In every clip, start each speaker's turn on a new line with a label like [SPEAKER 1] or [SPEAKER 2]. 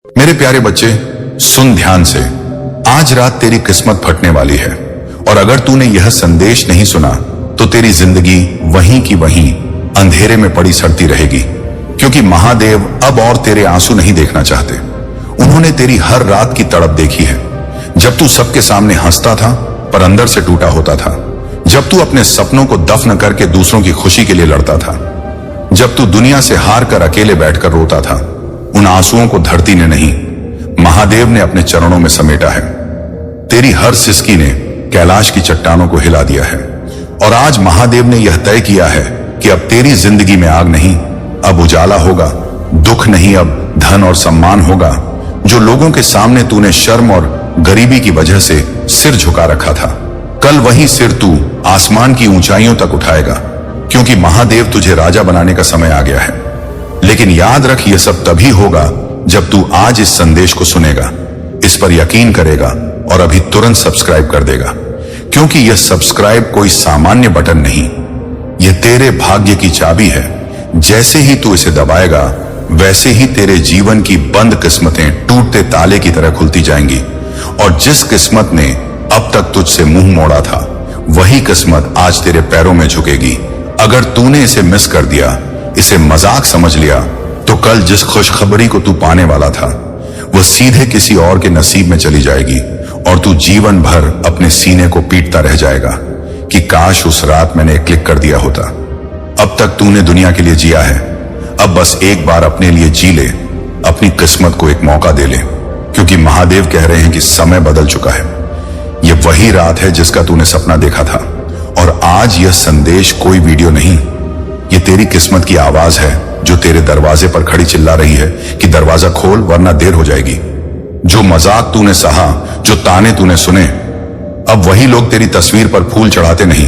[SPEAKER 1] मेरे प्यारे बच्चे, सुन ध्यान से। आज रात तेरी किस्मत फटने वाली है, और अगर तूने यह संदेश नहीं सुना तो तेरी जिंदगी वहीं की वहीं अंधेरे में पड़ी सड़ती रहेगी। क्योंकि महादेव अब और तेरे आंसू नहीं देखना चाहते। उन्होंने तेरी हर रात की तड़प देखी है, जब तू सबके सामने हंसता था पर अंदर से टूटा होता था, जब तू अपने सपनों को दफन करके दूसरों की खुशी के लिए लड़ता था, जब तू दुनिया से हार कर अकेले बैठकर रोता था। उन आंसुओं को धरती ने नहीं, महादेव ने अपने चरणों में समेटा है। तेरी हर सिसकी ने कैलाश की चट्टानों को हिला दिया है, और आज महादेव ने यह तय किया है कि अब तेरी जिंदगी में आग नहीं, अब उजाला होगा। दुख नहीं, अब धन और सम्मान होगा। जो लोगों के सामने तूने शर्म और गरीबी की वजह से सिर झुका रखा था, कल वही सिर तू आसमान की ऊंचाइयों तक उठाएगा, क्योंकि महादेव तुझे राजा बनाने का समय आ गया है। लेकिन याद रख, यह सब तभी होगा जब तू आज इस संदेश को सुनेगा, इस पर यकीन करेगा और अभी तुरंत सब्सक्राइब कर देगा। क्योंकि यह सब्सक्राइब कोई सामान्य बटन नहीं, यह तेरे भाग्य की चाबी है। जैसे ही तू इसे दबाएगा, वैसे ही तेरे जीवन की बंद किस्मतें टूटते ताले की तरह खुलती जाएंगी। और जिस किस्मत ने अब तक तुझसे मुंह मोड़ा था, वही किस्मत आज तेरे पैरों में झुकेगी। अगर तूने इसे मिस कर दिया, इसे मजाक समझ लिया, तो कल जिस खुशखबरी को तू पाने वाला था, वह सीधे किसी और के नसीब में चली जाएगी, और तू जीवन भर अपने सीने को पीटता रह जाएगा कि काश उस रात मैंने क्लिक कर दिया होता। अब तक तूने दुनिया के लिए जिया है, अब बस एक बार अपने लिए जी ले, अपनी किस्मत को एक मौका दे ले। क्योंकि महादेव कह रहे हैं कि समय बदल चुका है। यह वही रात है जिसका तूने सपना देखा था, और आज यह संदेश कोई वीडियो नहीं, यह तेरी किस्मत की आवाज है, जो तेरे दरवाजे पर खड़ी चिल्ला रही है कि दरवाजा खोल वरना देर हो जाएगी। जो मजाक तूने सहा, जो ताने तूने सुने, अब वही लोग तेरी तस्वीर पर फूल चढ़ाते नहीं,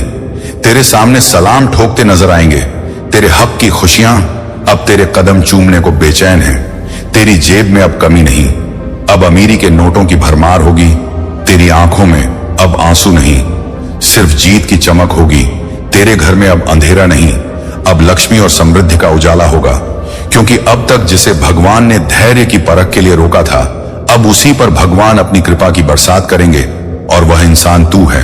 [SPEAKER 1] तेरे सामने सलाम ठोकते नजर आएंगे। तेरे हक की खुशियां अब तेरे कदम चूमने को बेचैन हैं। तेरी जेब में अब कमी नहीं, अब अमीरी के नोटों की भरमार होगी। तेरी आंखों में अब आंसू नहीं, सिर्फ जीत की चमक होगी। तेरे घर में अब अंधेरा नहीं, अब लक्ष्मी और समृद्धि का उजाला होगा। क्योंकि अब तक जिसे भगवान ने धैर्य की परख के लिए रोका था, अब उसी पर भगवान अपनी कृपा की बरसात करेंगे, और वह इंसान तू है।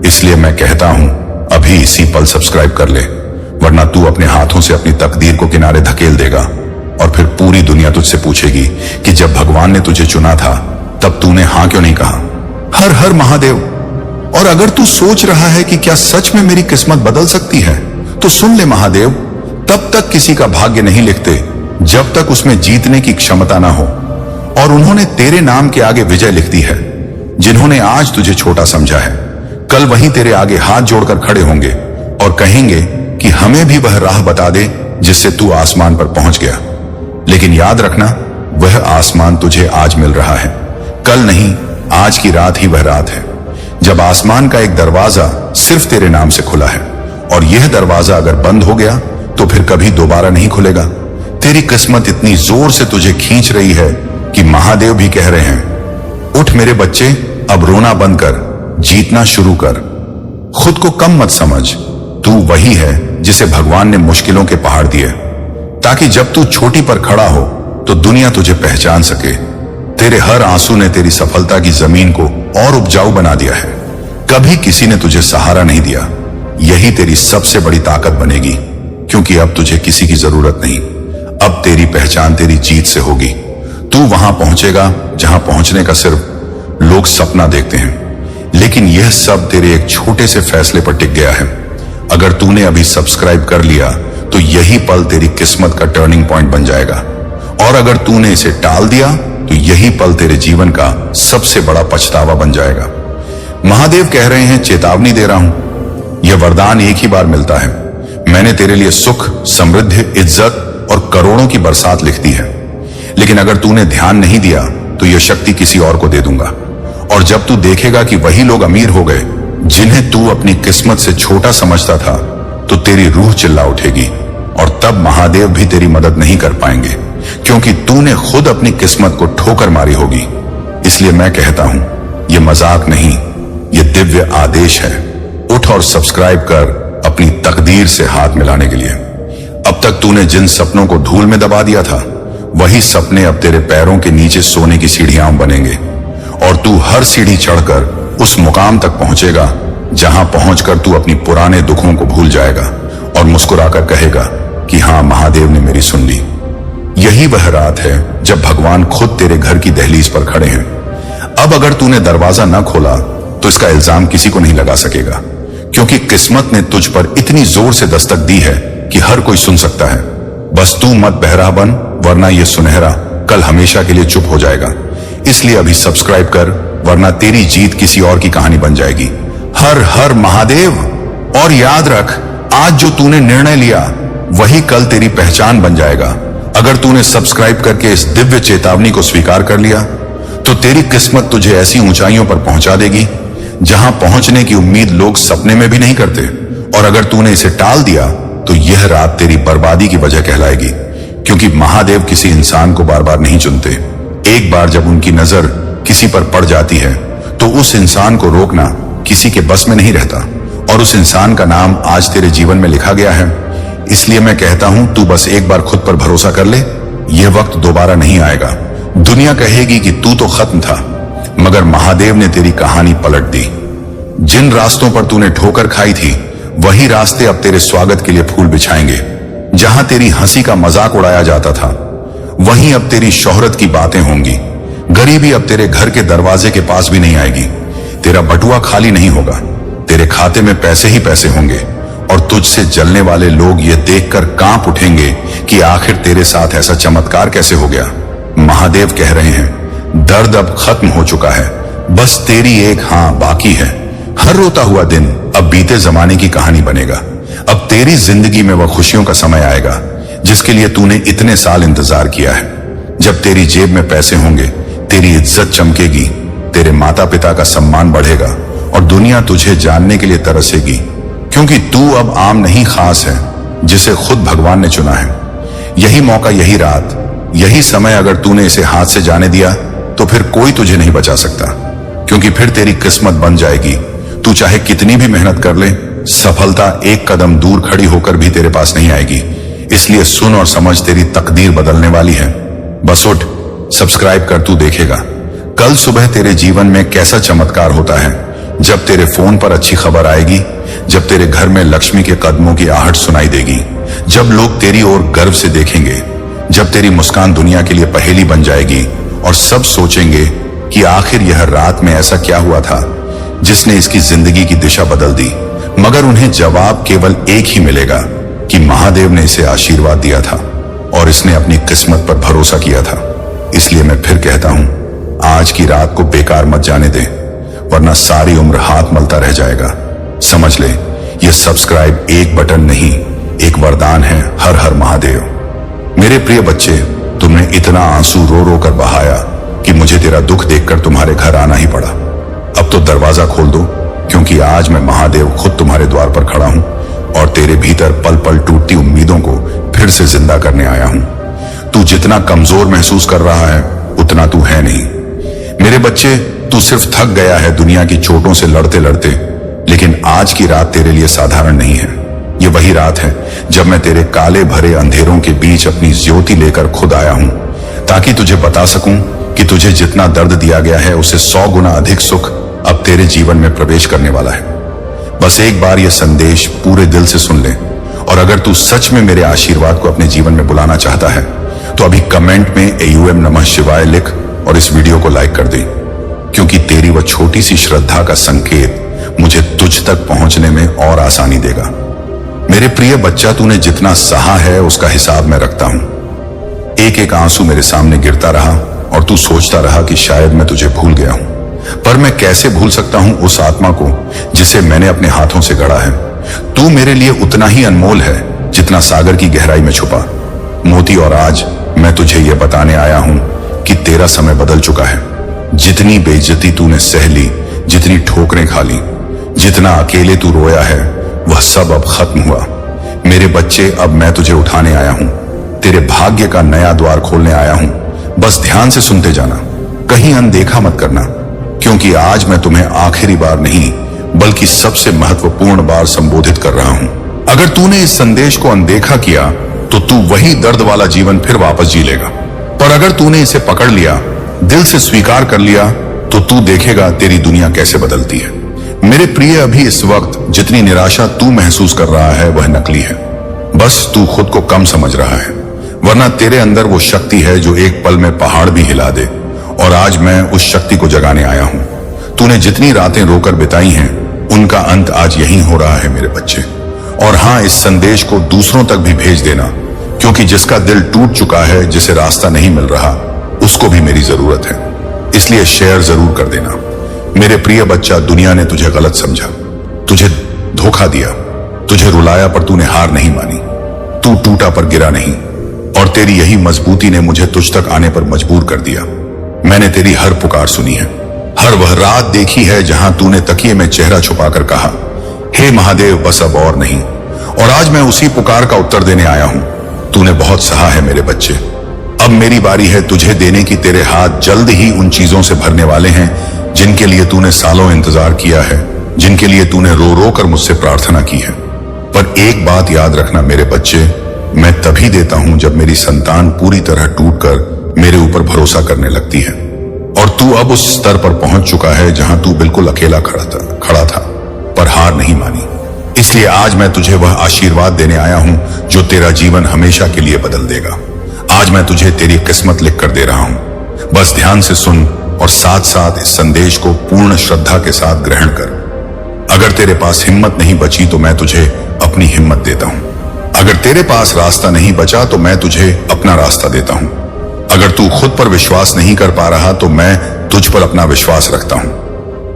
[SPEAKER 1] इसलिए मैं कहता हूं, अभी इसी पल सब्सक्राइब कर ले, वरना तू अपने हाथों से अपनी तकदीर को किनारे धकेल देगा, और फिर पूरी दुनिया तुझसे पूछेगी कि जब भगवान ने तुझे चुना था, तब तूने हां क्यों नहीं कहा। हर हर महादेव। और अगर तू सोच रहा है कि क्या सच में मेरी किस्मत बदल सकती है, तो सुन ले महादेव, तब तक किसी का भाग्य नहीं लिखते जब तक उसमें जीतने की क्षमता ना हो। और उन्होंने तेरे नाम के आगे विजय लिख दी है। जिन्होंने आज तुझे छोटा समझा है, कल वहीं तेरे आगे हाथ जोड़कर खड़े होंगे और कहेंगे कि हमें भी वह राह बता दे जिससे तू आसमान पर पहुंच गया। लेकिन याद रखना, वह आसमान तुझे आज मिल रहा है, कल नहीं, आज की रात ही वह रात है जब आसमान का एक दरवाजा सिर्फ तेरे नाम से खुला है। और यह दरवाजा अगर बंद हो गया तो फिर कभी दोबारा नहीं खुलेगा। तेरी किस्मत इतनी जोर से तुझे खींच रही है कि महादेव भी कह रहे हैं, उठ मेरे बच्चे, अब रोना बंद कर, जीतना शुरू कर। खुद को कम मत समझ, तू वही है जिसे भगवान ने मुश्किलों के पहाड़ दिए, ताकि जब तू छोटी पर खड़ा हो तो दुनिया तुझे पहचान सके। तेरे हर आंसू ने तेरी सफलता की जमीन को और उपजाऊ बना दिया है। कभी किसी ने तुझे सहारा नहीं दिया, यही तेरी सबसे बड़ी ताकत बनेगी। क्योंकि अब तुझे किसी की जरूरत नहीं, अब तेरी पहचान तेरी जीत से होगी। तू वहां पहुंचेगा जहां पहुंचने का सिर्फ लोग सपना देखते हैं। लेकिन यह सब तेरे एक छोटे से फैसले पर टिक गया है। अगर तूने अभी सब्सक्राइब कर लिया तो यही पल तेरी किस्मत का टर्निंग पॉइंट बन जाएगा, और अगर तूने इसे टाल दिया तो यही पल तेरे जीवन का सबसे बड़ा पछतावा बन जाएगा। महादेव कह रहे हैं, चेतावनी दे रहा हूं, यह वरदान एक ही बार मिलता है। मैंने तेरे लिए सुख, समृद्धि, इज्जत और करोड़ों की बरसात लिख दी है। लेकिन अगर तूने ध्यान नहीं दिया तो यह शक्ति किसी और को दे दूंगा। और जब तू देखेगा कि वही लोग अमीर हो गए जिन्हें तू अपनी किस्मत से छोटा समझता था, तो तेरी रूह चिल्ला उठेगी, और तब महादेव भी तेरी मदद नहीं कर पाएंगे, क्योंकि तूने खुद अपनी किस्मत को ठोकर मारी होगी। इसलिए मैं कहता हूं, यह मजाक नहीं, यह दिव्य आदेश है। उठ और सब्सक्राइब कर अपनी तकदीर से हाथ मिलाने के लिए। अब तक तूने जिन सपनों को धूल में दबा दिया था, वही सपने अब तेरे पैरों के नीचे सोने की सीढ़ियां बनेंगे और तू हर सीढ़ी चढ़कर उस मुकाम तक पहुंचेगा जहां पहुंचकर तू अपनी पुराने दुखों को भूल जाएगा और मुस्कुराकर कहेगा कि हाँ, महादेव ने मेरी सुन ली। यही वह रात है जब भगवान खुद तेरे घर की दहलीज पर खड़े हैं। अब अगर तूने दरवाजा न खोला तो इसका इल्जाम किसी को नहीं लगा सकेगा, क्योंकि किस्मत ने तुझ पर इतनी जोर से दस्तक दी है कि हर कोई सुन सकता है। बस तू मत बहरा बन, वरना यह सुनहरा कल हमेशा के लिए चुप हो जाएगा। इसलिए अभी सब्सक्राइब कर, वरना तेरी जीत किसी और की कहानी बन जाएगी। हर हर महादेव। और याद रख, आज जो तूने निर्णय लिया वही कल तेरी पहचान बन जाएगा। अगर तूने सब्सक्राइब करके इस दिव्य चेतावनी को स्वीकार कर लिया तो तेरी किस्मत तुझे ऐसी ऊंचाइयों पर पहुंचा देगी जहां पहुंचने की उम्मीद लोग सपने में भी नहीं करते। और अगर तूने इसे टाल दिया तो यह रात तेरी बर्बादी की वजह कहलाएगी, क्योंकि महादेव किसी इंसान को बार बार नहीं चुनते। एक बार जब उनकी नजर किसी पर पड़ जाती है तो उस इंसान को रोकना किसी के बस में नहीं रहता, और उस इंसान का नाम आज तेरे जीवन में लिखा गया है। इसलिए मैं कहता हूं, तू बस एक बार खुद पर भरोसा कर ले। यह वक्त दोबारा नहीं आएगा। दुनिया कहेगी कि तू तो खत्म था, मगर महादेव ने तेरी कहानी पलट दी। जिन रास्तों पर तूने ठोकर खाई थी वही रास्ते अब तेरे स्वागत के लिए फूल बिछाएंगे। जहां तेरी हंसी का मजाक उड़ाया जाता था वहीं अब तेरी शोहरत की बातें होंगी। गरीबी अब तेरे घर के दरवाजे के पास भी नहीं आएगी। तेरा बटुआ खाली नहीं होगा, तेरे खाते में पैसे ही पैसे होंगे, और तुझसे जलने वाले लोग ये देखकर कांप उठेंगे कि आखिर तेरे साथ ऐसा चमत्कार कैसे हो गया। महादेव कह रहे हैं, दर्द अब खत्म हो चुका है, बस तेरी एक हाँ बाकी है। हर रोता हुआ दिन अब बीते जमाने की कहानी बनेगा। अब तेरी जिंदगी में वह खुशियों का समय आएगा जिसके लिए तूने इतने साल इंतजार किया है। जब तेरी जेब में पैसे होंगे, तेरी इज्जत चमकेगी, तेरे माता पिता का सम्मान बढ़ेगा और दुनिया तुझे जानने के लिए तरसेगी, क्योंकि तू अब आम नहीं, खास है, जिसे खुद भगवान ने चुना है। यही मौका, यही रात, यही समय अगर तूने इसे हाथ से जाने दिया तो फिर कोई तुझे नहीं बचा सकता, क्योंकि फिर तेरी किस्मत बन जाएगी। तू चाहे कितनी भी मेहनत कर ले, सफलता एक कदम दूर खड़ी होकर भी तेरे पास नहीं आएगी। इसलिए सुन और समझ, तेरी तकदीर बदलने वाली है। बस उठ, सब्सक्राइब कर, तू देखेगा कल सुबह तेरे जीवन में कैसा चमत्कार होता है। जब तेरे फोन पर अच्छी खबर आएगी, जब तेरे घर में लक्ष्मी के कदमों की आहट सुनाई देगी, जब लोग तेरी ओर गर्व से देखेंगे, जब तेरी मुस्कान दुनिया के लिए पहेली बन जाएगी और सब सोचेंगे कि आखिर यह रात में ऐसा क्या हुआ था जिसने इसकी जिंदगी की दिशा बदल दी। मगर उन्हें जवाब केवल एक ही मिलेगा कि महादेव ने इसे आशीर्वाद दिया था और इसने अपनी किस्मत पर भरोसा किया था। इसलिए मैं फिर कहता हूं, आज की रात को बेकार मत जाने दे, वरना सारी उम्र हाथ मलता रह जाएगा। समझ ले, यह सब्सक्राइब एक बटन नहीं, एक वरदान है। हर हर महादेव। मेरे प्रिय बच्चे, तुमने इतना आंसू रो रो कर बहाया कि मुझे तेरा दुख देखकर तुम्हारे घर आना ही पड़ा। अब तो दरवाजा खोल दो, क्योंकि आज मैं महादेव खुद तुम्हारे द्वार पर खड़ा हूं और तेरे भीतर पल पल टूटती उम्मीदों को फिर से जिंदा करने आया हूं। तू जितना कमजोर महसूस कर रहा है उतना तू है नहीं। मेरे बच्चे, तू सिर्फ थक गया है दुनिया की चोटों से लड़ते लड़ते, लेकिन आज की रात तेरे लिए साधारण नहीं है। ये वही रात है जब मैं तेरे काले भरे अंधेरों के बीच अपनी ज्योति लेकर खुद आया हूं, ताकि तुझे बता सकूं कि तुझे जितना दर्द दिया गया है उससे 100 गुना अधिक सुख अब तेरे जीवन में प्रवेश करने वाला है। बस एक बार यह संदेश पूरे दिल से सुन ले, और अगर तू सच में मेरे आशीर्वाद को अपने जीवन में बुलाना चाहता है तो अभी कमेंट में AUM नमः शिवाय लिख और इस वीडियो को लाइक कर दे, क्योंकि तेरी वह छोटी सी श्रद्धा का संकेत मुझे तुझ तक पहुंचने में और आसानी देगा। मेरे प्रिय बच्चा, तूने जितना सहा है उसका हिसाब मैं रखता हूं। एक एक आंसू मेरे सामने गिरता रहा और तू सोचता रहा कि शायद मैं तुझे भूल गया हूं, पर मैं कैसे भूल सकता हूं उस आत्मा को जिसे मैंने अपने हाथों से गढ़ा है। तू मेरे लिए उतना ही अनमोल है जितना सागर की गहराई में छुपा मोती। और आज मैं तुझे यह बताने आया हूं कि तेरा समय बदल चुका है। जितनी बेइज्जती तूने सह ली, जितनी ठोकरें खा ली, जितना अकेले तू रोया है, वह सब अब खत्म हुआ। मेरे बच्चे, अब मैं तुझे उठाने आया हूं, तेरे भाग्य का नया द्वार खोलने आया हूं। बस ध्यान से सुनते जाना, कहीं अनदेखा मत करना, क्योंकि आज मैं तुम्हें आखिरी बार नहीं बल्कि सबसे महत्वपूर्ण बार संबोधित कर रहा हूं। अगर तूने इस संदेश को अनदेखा किया तो तू वही दर्द वाला जीवन फिर वापस जी लेगा। पर अगर तूने इसे पकड़ लिया, दिल से स्वीकार कर लिया, तो तू देखेगा तेरी दुनिया कैसे बदलती है। मेरे प्रिय, अभी इस वक्त जितनी निराशा तू महसूस कर रहा है वह नकली है। बस तू खुद को कम समझ रहा है, वरना तेरे अंदर वो शक्ति है जो एक पल में पहाड़ भी हिला दे। और आज मैं उस शक्ति को जगाने आया हूं। तूने जितनी रातें रोकर बिताई हैं, उनका अंत आज यहीं हो रहा है मेरे बच्चे। और हां, इस संदेश को दूसरों तक भी भेज देना, क्योंकि जिसका दिल टूट चुका है, जिसे रास्ता नहीं मिल रहा, उसको भी मेरी जरूरत है। इसलिए शेयर जरूर कर देना। मेरे प्रिय बच्चा, दुनिया ने तुझे गलत समझा, तुझे धोखा दिया, तुझे रुलाया, पर तूने हार नहीं मानी। तू टूटा पर गिरा नहीं, और तेरी यही मजबूती ने मुझे तुझ तक आने पर मजबूर कर दिया। मैंने तेरी हर पुकार सुनी है, हर वह रात देखी है जहां तूने तकिए में चेहरा छुपाकर कहा, हे महादेव, बस अब और नहीं। और आज मैं उसी पुकार का उत्तर देने आया हूं। तूने बहुत सहा है मेरे बच्चे, अब मेरी बारी है तुझे देने की। तेरे हाथ जल्द ही उन चीजों से भरने वाले हैं जिनके लिए तूने सालों इंतजार किया है, जिनके लिए तूने रो रो कर मुझसे प्रार्थना की है। पर एक बात याद रखना मेरे बच्चे, मैं तभी देता हूं जब मेरी संतान पूरी तरह टूटकर मेरे ऊपर भरोसा करने लगती है। और तू अब उस स्तर पर पहुंच चुका है जहां तू बिल्कुल अकेला खड़ा था, पर हार नहीं मानी। इसलिए आज मैं तुझे वह आशीर्वाद देने आया हूं जो तेरा जीवन हमेशा के लिए बदल देगा। आज मैं तुझे तेरी किस्मत लिख कर दे रहा हूं। बस ध्यान से सुन और साथ साथ इस संदेश को पूर्ण श्रद्धा के साथ ग्रहण कर। अगर तेरे पास हिम्मत नहीं बची तो मैं तुझे अपनी हिम्मत देता हूं। अगर तेरे पास रास्ता नहीं बचा तो मैं तुझे अपना रास्ता देता हूं। अगर तू खुद पर विश्वास नहीं कर पा रहा तो मैं तुझ पर अपना विश्वास रखता हूं।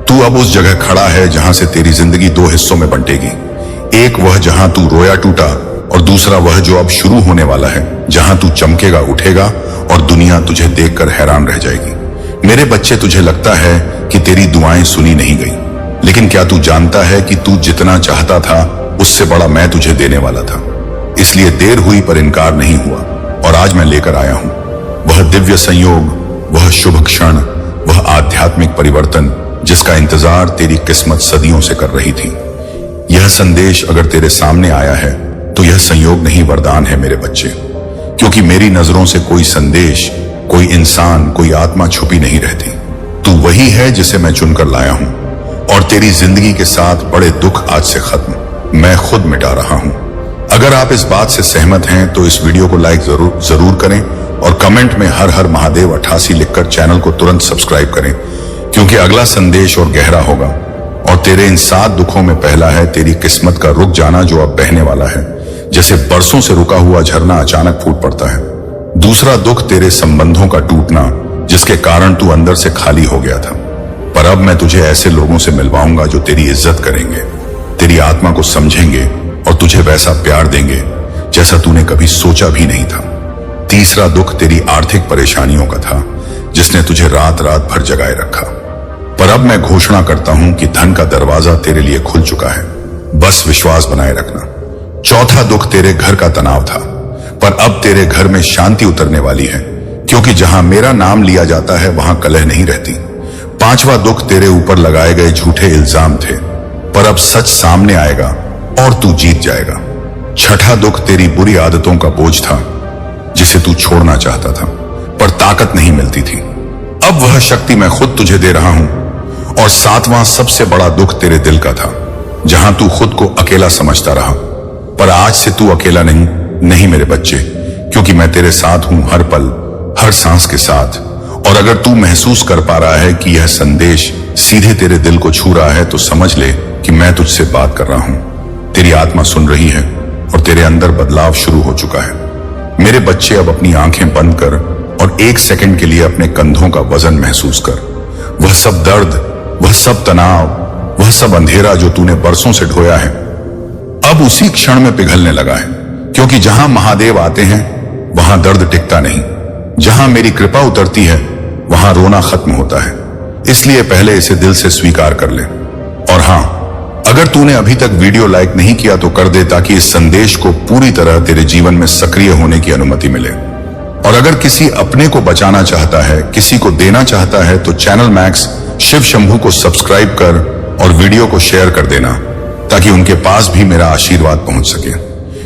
[SPEAKER 1] तू अब उस जगह खड़ा है जहां से तेरी जिंदगी दो हिस्सों में बंटेगी। एक वह जहां तू रोया टूटा, और दूसरा वह जो अब शुरू होने वाला है, जहां तू चमकेगा, उठेगा और दुनिया तुझे देखकर हैरान रह जाएगी। मेरे बच्चे, तुझे लगता है कि तेरी दुआएं सुनी नहीं गई, लेकिन क्या तू जानता है कि तू जितना चाहता था उससे बड़ा मैं तुझे देने वाला था। इसलिए देर हुई पर इनकार नहीं हुआ, और आज मैं लेकर आया हूं वह दिव्य संयोग, वह शुभ क्षण, वह आध्यात्मिक परिवर्तन जिसका इंतजार तेरी किस्मत सदियों से कर रही थी। यह संदेश अगर तेरे सामने आया है तो यह संयोग नहीं, वरदान है मेरे बच्चे। क्योंकि मेरी नजरों से कोई संदेश, कोई इंसान, कोई आत्मा छुपी नहीं रहती। तू वही है जिसे मैं चुनकर लाया हूं, और तेरी जिंदगी के साथ बड़े दुख आज से खत्म मैं खुद मिटा रहा हूं। अगर आप इस बात से सहमत हैं तो इस वीडियो को लाइक जरूर करें, और कमेंट में हर हर महादेव 88 लिखकर चैनल को तुरंत सब्सक्राइब करें, क्योंकि अगला संदेश और गहरा होगा। और तेरे इन 7 दुखों में पहला है तेरी किस्मत का रुक जाना, जो अब बहने वाला है, जैसे बरसों से रुका हुआ झरना अचानक फूट पड़ता है। दूसरा दुख तेरे संबंधों का टूटना, जिसके कारण तू अंदर से खाली हो गया था। पर अब मैं तुझे ऐसे लोगों से मिलवाऊंगा जो तेरी इज्जत करेंगे, तेरी आत्मा को समझेंगे और तुझे वैसा प्यार देंगे जैसा तूने कभी सोचा भी नहीं था। तीसरा दुख तेरी आर्थिक परेशानियों का था, जिसने तुझे रात रात भर जगाए रखा। पर अब मैं घोषणा करता हूं कि धन का दरवाजा तेरे लिए खुल चुका है, बस विश्वास बनाए रखना। चौथा दुख तेरे घर का तनाव था, पर अब तेरे घर में शांति उतरने वाली है, क्योंकि जहां मेरा नाम लिया जाता है वहां कलह नहीं रहती। पांचवा दुख तेरे ऊपर लगाए गए झूठे इल्जाम थे, पर अब सच सामने आएगा और तू जीत जाएगा। छठा दुख तेरी बुरी आदतों का बोझ था, जिसे तू छोड़ना चाहता था, पर ताकत नहीं मिलती थी। अब वह शक्ति मैं खुद तुझे दे रहा हूं। और सातवां सबसे बड़ा दुख तेरे दिल का था, जहां तू खुद को अकेला समझता रहा। पर आज से तू अकेला नहीं मेरे बच्चे, क्योंकि मैं तेरे साथ हूं हर पल, हर सांस के साथ। और अगर तू महसूस कर पा रहा है कि यह संदेश सीधे तेरे दिल को छू रहा है, तो समझ ले कि मैं तुझसे बात कर रहा हूं। तेरी आत्मा सुन रही है और तेरे अंदर बदलाव शुरू हो चुका है। मेरे बच्चे, अब अपनी आंखें बंद कर और 1 सेकंड के लिए अपने कंधों का वजन महसूस कर। वह सब दर्द, वह सब तनाव, वह सब अंधेरा जो तूने बरसों से ढोया है, अब उसी क्षण में पिघलने लगा है। क्योंकि जहां महादेव आते हैं वहां दर्द टिकता नहीं, जहां मेरी कृपा उतरती है वहां रोना खत्म होता है। इसलिए पहले इसे दिल से स्वीकार कर ले। और हां, अगर तूने अभी तक वीडियो लाइक नहीं किया तो कर दे, ताकि इस संदेश को पूरी तरह तेरे जीवन में सक्रिय होने की अनुमति मिले। और अगर किसी अपने को बचाना चाहता है, किसी को देना चाहता है, तो चैनल मैक्स शिव शंभू को सब्सक्राइब कर और वीडियो को शेयर कर देना, ताकि उनके पास भी मेरा आशीर्वाद पहुंच सके।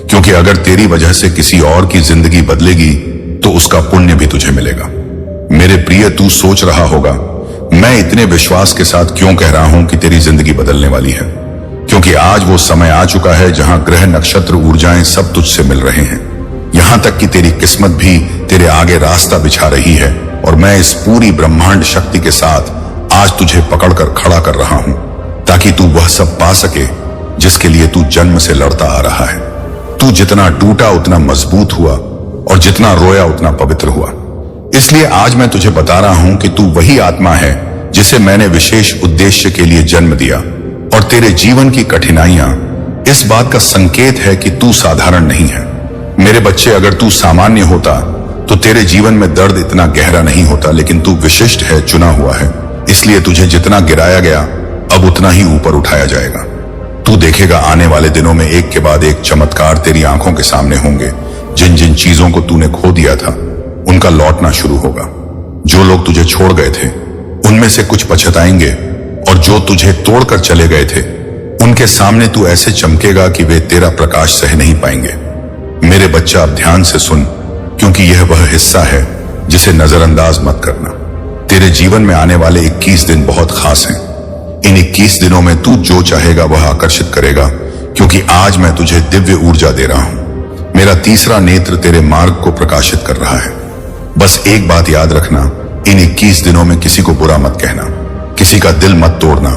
[SPEAKER 1] क्योंकि अगर तेरी वजह से किसी और की जिंदगी बदलेगी तो उसका पुण्य भी तुझे मिलेगा। मेरे प्रिय, तू सोच रहा होगा मैं इतने विश्वास के साथ क्यों कह रहा हूं कि तेरी जिंदगी बदलने वाली है, क्योंकि आज वो समय आ चुका है जहां ग्रह नक्षत्र ऊर्जाएं सब तुझसे मिल रहे हैं। यहां तक कि तेरी किस्मत भी तेरे आगे रास्ता बिछा रही है और मैं इस पूरी ब्रह्मांड शक्ति के साथ आज तुझे पकड़कर खड़ा कर रहा हूं ताकि तू वह सब पा सके जिसके लिए तू जन्म से लड़ता आ रहा है। तू जितना टूटा उतना मजबूत हुआ और जितना रोया उतना पवित्र हुआ। इसलिए आज मैं तुझे बता रहा हूं कि तू वही आत्मा है जिसे मैंने विशेष उद्देश्य के लिए जन्म दिया, और तेरे जीवन की कठिनाइयां इस बात का संकेत है कि तू साधारण नहीं है। मेरे बच्चे, अगर तू सामान्य होता तो तेरे जीवन में दर्द इतना गहरा नहीं होता, लेकिन तू विशिष्ट है, चुना हुआ है। इसलिए तुझे जितना गिराया गया अब उतना ही ऊपर उठाया जाएगा। तू देखेगा आने वाले दिनों में एक के बाद एक चमत्कार तेरी आंखों के सामने होंगे। जिन जिन चीजों को तूने खो दिया था उनका लौटना शुरू होगा। जो लोग तुझे छोड़ गए थे उनमें से कुछ पछताएंगे, और जो तुझे तोड़कर चले गए थे उनके सामने तू ऐसे चमकेगा कि वे तेरा प्रकाश सह नहीं पाएंगे। मेरे बच्चा, अब ध्यान से सुन, क्योंकि यह वह हिस्सा है जिसे नजरअंदाज मत करना। तेरे जीवन में आने वाले 21 दिन बहुत खास हैं। इन 21 दिनों में तू जो चाहेगा वह आकर्षित करेगा, क्योंकि आज मैं तुझे दिव्य ऊर्जा दे रहा हूं। मेरा तीसरा नेत्र तेरे मार्ग को प्रकाशित कर रहा है। बस एक बात याद रखना, इन 21 दिनों में किसी को बुरा मत कहना, किसी का दिल मत तोड़ना,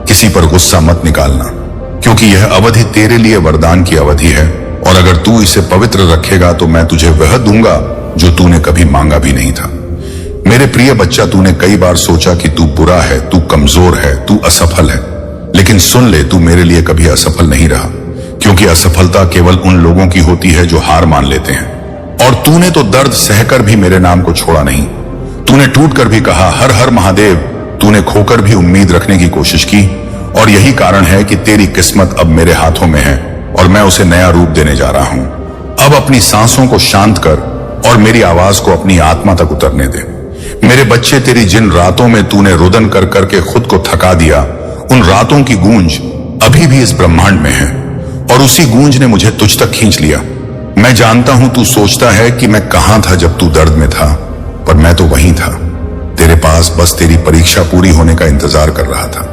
[SPEAKER 1] किसी पर गुस्सा मत निकालना, क्योंकि यह अवधि तेरे लिए वरदान की अवधि है, और अगर तू इसे पवित्र रखेगा तो मैं तुझे वह दूंगा जो तूने कभी मांगा भी नहीं था। मेरे प्रिय बच्चा, तूने कई बार सोचा कि तू बुरा है, तू कमजोर है, तू असफल है, लेकिन सुन ले, तू मेरे लिए कभी असफल नहीं रहा, क्योंकि असफलता केवल उन लोगों की होती है जो हार मान लेते हैं। और तूने तो दर्द सहकर भी मेरे नाम को छोड़ा नहीं। तूने टूट कर भी कहा हर हर महादेव। तूने खोकर भी उम्मीद रखने की कोशिश की, और यही कारण है कि तेरी किस्मत अब मेरे हाथों में है और मैं उसे नया रूप देने जा रहा हूं। अब अपनी सांसों को शांत कर और मेरी आवाज को अपनी आत्मा तक उतरने दे। मेरे बच्चे, तेरी जिन रातों में तूने रुदन कर करके खुद को थका दिया, उन रातों की गूंज अभी भी इस ब्रह्मांड में है, और उसी गूंज ने मुझे तुझ तक खींच लिया। मैं जानता हूं तू सोचता है कि मैं कहां था जब तू दर्द में था, पर मैं तो वहीं था, तेरे पास, बस तेरी परीक्षा पूरी होने का इंतजार कर रहा था।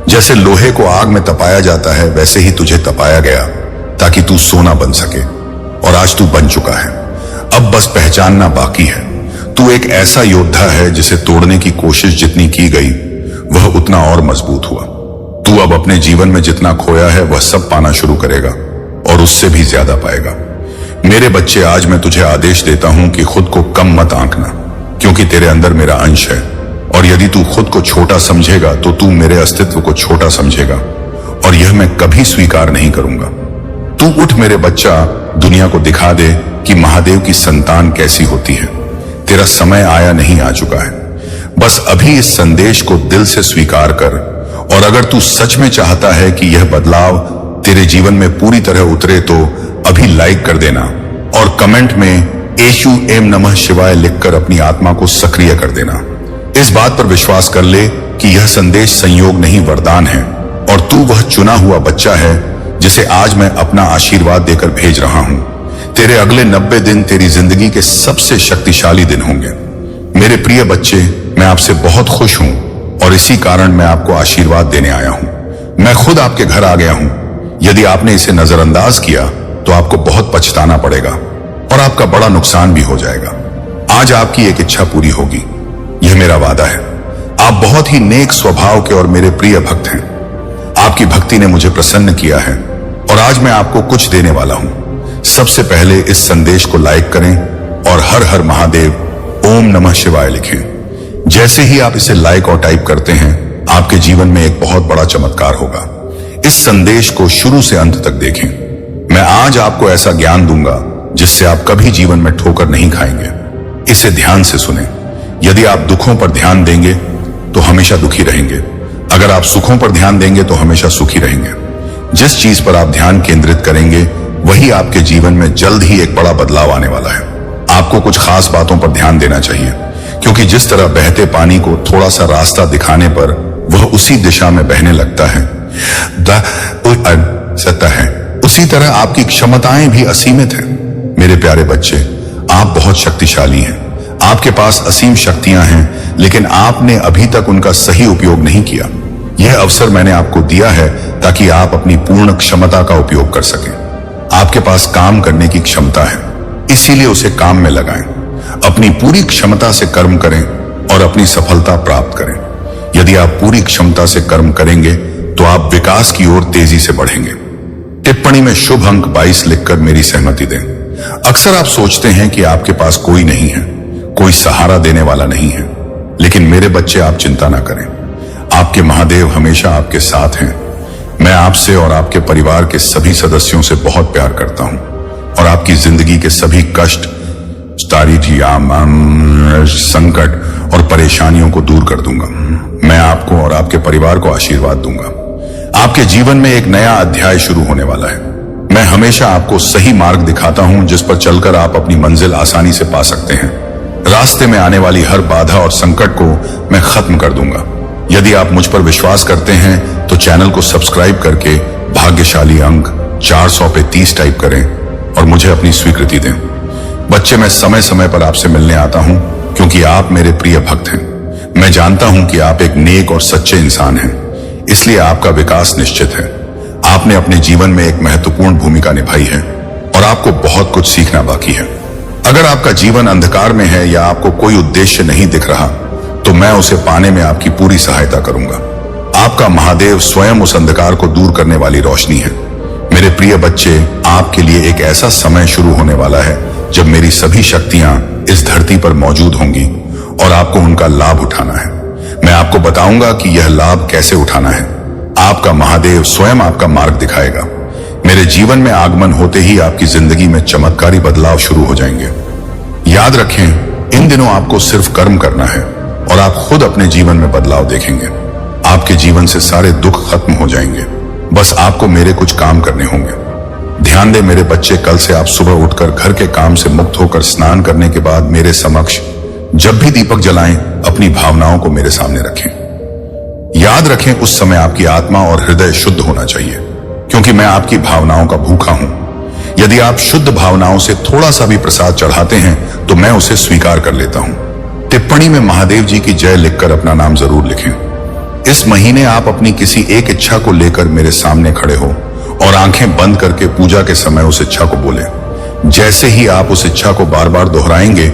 [SPEAKER 1] जैसे लोहे को आग में तपाया जाता है, वैसे ही तुझे तपाया गया ताकि तू सोना बन सके, और आज तू बन चुका है। अब बस पहचानना बाकी है। तू एक ऐसा योद्धा है जिसे तोड़ने की कोशिश जितनी की गई वह उतना और मजबूत हुआ। तू अब अपने जीवन में जितना खोया है वह सब पाना शुरू करेगा, और उससे भी ज्यादा पाएगा। मेरे बच्चे, आज मैं तुझे आदेश देता हूं कि खुद को कम मत आंकना, क्योंकि तेरे अंदर मेरा अंश है, और यदि तू खुद को छोटा समझेगा तो तू मेरे अस्तित्व को छोटा समझेगा, और यह मैं कभी स्वीकार नहीं करूंगा। तू उठ मेरे बच्चा, दुनिया को दिखा दे कि महादेव की संतान कैसी होती है। तेरा समय आया नहीं आ चुका है। बस अभी इस संदेश को दिल से स्वीकार कर, और अगर तू सच में चाहता है कि यह बदलाव तेरे जीवन में पूरी तरह उतरे तो अभी लाइक कर देना, और कमेंट में येशु एम नमः शिवाय लिखकर अपनी आत्मा को सक्रिय कर देना। इस बात पर विश्वास कर ले कि यह संदेश संयोग नहीं, वरदान है, और तू वह चुना हुआ बच्चा है जिसे आज मैं अपना आशीर्वाद देकर भेज रहा हूं। तेरे अगले 90 दिन तेरी जिंदगी के सबसे शक्तिशाली दिन होंगे। मेरे प्रिय बच्चे, मैं आपसे बहुत खुश हूं, और इसी कारण मैं आपको आशीर्वाद देने आया हूं। मैं खुद आपके घर आ गया हूं। यदि आपने इसे नजरअंदाज किया तो आपको बहुत पछताना पड़ेगा, और आपका बड़ा नुकसान भी हो जाएगा। आज आपकी एक इच्छा पूरी होगी, यह मेरा वादा है। आप बहुत ही नेक स्वभाव के और मेरे प्रिय भक्त हैं। आपकी भक्ति ने मुझे प्रसन्न किया है, और आज मैं आपको कुछ देने वाला हूं। सबसे पहले इस संदेश को लाइक करें और हर हर महादेव ओम नमः शिवाय लिखें। जैसे ही आप इसे लाइक और टाइप करते हैं, आपके जीवन में एक बहुत बड़ा चमत्कार होगा। इस संदेश को शुरू से अंत तक देखें। मैं आज आपको ऐसा ज्ञान दूंगा जिससे आप कभी जीवन में ठोकर नहीं खाएंगे। इसे ध्यान से सुनें। यदि आप दुखों पर ध्यान देंगे तो हमेशा दुखी रहेंगे। अगर आप सुखों पर ध्यान देंगे तो हमेशा सुखी रहेंगे। जिस चीज पर आप ध्यान केंद्रित करेंगे वही आपके जीवन में जल्द ही एक बड़ा बदलाव आने वाला है। आपको कुछ खास बातों पर ध्यान देना चाहिए, क्योंकि जिस तरह बहते पानी को थोड़ा सा रास्ता दिखाने पर वह उसी दिशा में बहने लगता है, उसी तरह आपकी क्षमताएं भी असीमित हैं। मेरे प्यारे बच्चे, आप बहुत शक्तिशाली हैं। आपके पास असीम शक्तियां हैं, लेकिन आपने अभी तक उनका सही उपयोग नहीं किया। यह अवसर मैंने आपको दिया है ताकि आप अपनी पूर्ण क्षमता का उपयोग कर सकें। आपके पास काम करने की क्षमता है, इसीलिए उसे काम में लगाएं। अपनी पूरी क्षमता से कर्म करें और अपनी सफलता प्राप्त करें। यदि आप पूरी क्षमता से कर्म करेंगे तो आप विकास की ओर तेजी से बढ़ेंगे। टिप्पणी में शुभ अंक 22 लिखकर मेरी सहमति दें। अक्सर आप सोचते हैं कि आपके पास कोई नहीं है, कोई सहारा देने वाला नहीं है, लेकिन मेरे बच्चे, आप चिंता ना करें। आपके महादेव हमेशा आपके साथ हैं। मैं आपसे और आपके परिवार के सभी सदस्यों से बहुत प्यार करता हूं और आपकी जिंदगी के सभी कष्ट, संकट और परेशानियों को दूर कर दूंगा। मैं आपको और आपके परिवार को आशीर्वाद दूंगा। आपके जीवन में एक नया अध्याय शुरू होने वाला है। मैं हमेशा आपको सही मार्ग दिखाता हूं जिस पर चलकर आप अपनी मंजिल आसानी से पा सकते हैं। रास्ते में आने वाली हर बाधा और संकट को मैं खत्म कर दूंगा। यदि आप मुझ पर विश्वास करते हैं तो चैनल को सब्सक्राइब करके भाग्यशाली अंक 400 पे 30 टाइप करें और मुझे अपनी स्वीकृति दें। बच्चे, मैं समय समय पर आपसे मिलने आता हूं क्योंकि आप मेरे प्रिय भक्त हैं। मैं जानता हूं कि आप एक नेक और सच्चे इंसान हैं, इसलिए आपका विकास निश्चित है। आपने अपने जीवन में एक महत्वपूर्ण भूमिका निभाई है और आपको बहुत कुछ सीखना बाकी है। अगर आपका जीवन अंधकार में है या आपको कोई उद्देश्य नहीं दिख रहा, तो मैं उसे पाने में आपकी पूरी सहायता करूंगा। आपका महादेव स्वयं उस अंधकार को दूर करने वाली रोशनी है। मेरे प्रिय बच्चे, आपके लिए एक ऐसा समय शुरू होने वाला है जब मेरी सभी शक्तियां इस धरती पर मौजूद होंगी और आपको उनका लाभ उठाना है। मैं आपको बताऊंगा कि यह लाभ कैसे उठाना है। आपका महादेव स्वयं आपका मार्ग दिखाएगा। मेरे जीवन में आगमन होते ही आपकी जिंदगी में चमत्कारी बदलाव शुरू हो जाएंगे। याद रखें, इन दिनों आपको सिर्फ कर्म करना है और आप खुद अपने जीवन में बदलाव देखेंगे। आपके जीवन से सारे दुख खत्म हो जाएंगे। बस आपको मेरे कुछ काम करने होंगे। ध्यान दें मेरे बच्चे, कल से आप सुबह उठकर घर के काम से मुक्त होकर स्नान करने के बाद मेरे समक्ष जब भी दीपक जलाएं, अपनी भावनाओं को मेरे सामने रखें। याद रखें, उस समय आपकी आत्मा और हृदय शुद्ध होना चाहिए, क्योंकि मैं आपकी भावनाओं का भूखा हूं। यदि आप शुद्ध भावनाओं से थोड़ा सा भी प्रसाद चढ़ाते हैं तो मैं उसे स्वीकार कर लेता हूं। टिप्पणी में महादेव जी की जय लिखकर अपना नाम जरूर लिखें। इस महीने आप अपनी किसी एक इच्छा को लेकर मेरे सामने खड़े हो और आंखें बंद करके पूजा के समय उस इच्छा को बोले। जैसे ही आप उस इच्छा को बार बार दोहराएंगे,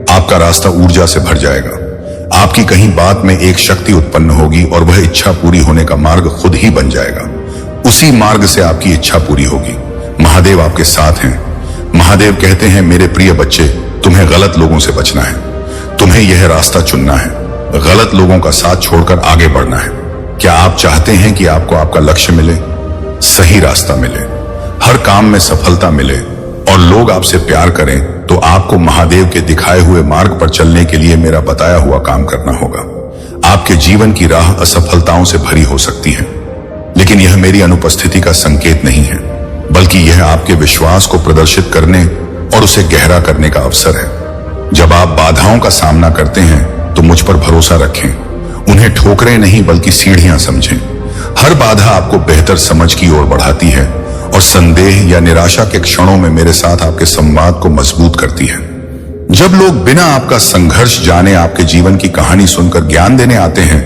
[SPEAKER 1] आपका रास्ता ऊर्जा से भर जाएगा। आपकी कहीं बात में एक शक्ति उत्पन्न होगी और वह इच्छा पूरी होने का मार्ग खुद ही बन जाएगा। उसी मार्ग से आपकी इच्छा पूरी होगी। महादेव आपके साथ हैं। महादेव कहते हैं, मेरे प्रिय बच्चे, तुम्हें गलत लोगों से बचना है। तुम्हें यह रास्ता चुनना है। गलत लोगों का साथ छोड़कर आगे बढ़ना है। क्या आप चाहते हैं कि आपको आपका लक्ष्य मिले, सही रास्ता मिले, हर काम में सफलता मिले और लोग आपसे प्यार करें, तो आपको महादेव के दिखाए हुए मार्ग पर चलने के लिए मेरा बताया हुआ काम करना होगा। आपके जीवन की राह असफलताओं से भरी हो सकती है, लेकिन यह मेरी अनुपस्थिति का संकेत नहीं है, बल्कि यह आपके विश्वास को प्रदर्शित करने और उसे गहरा करने का अवसर है। जब आप बाधाओं का सामना करते हैं तो मुझ पर भरोसा रखें। उन्हें ठोकरें नहीं बल्कि सीढ़ियां समझें। हर बाधा आपको बेहतर समझ की ओर बढ़ाती है और संदेह या निराशा के क्षणों में मेरे साथ आपके संवाद को मजबूत करती है। जब लोग बिना आपका संघर्ष जाने आपके जीवन की कहानी सुनकर ज्ञान देने आते हैं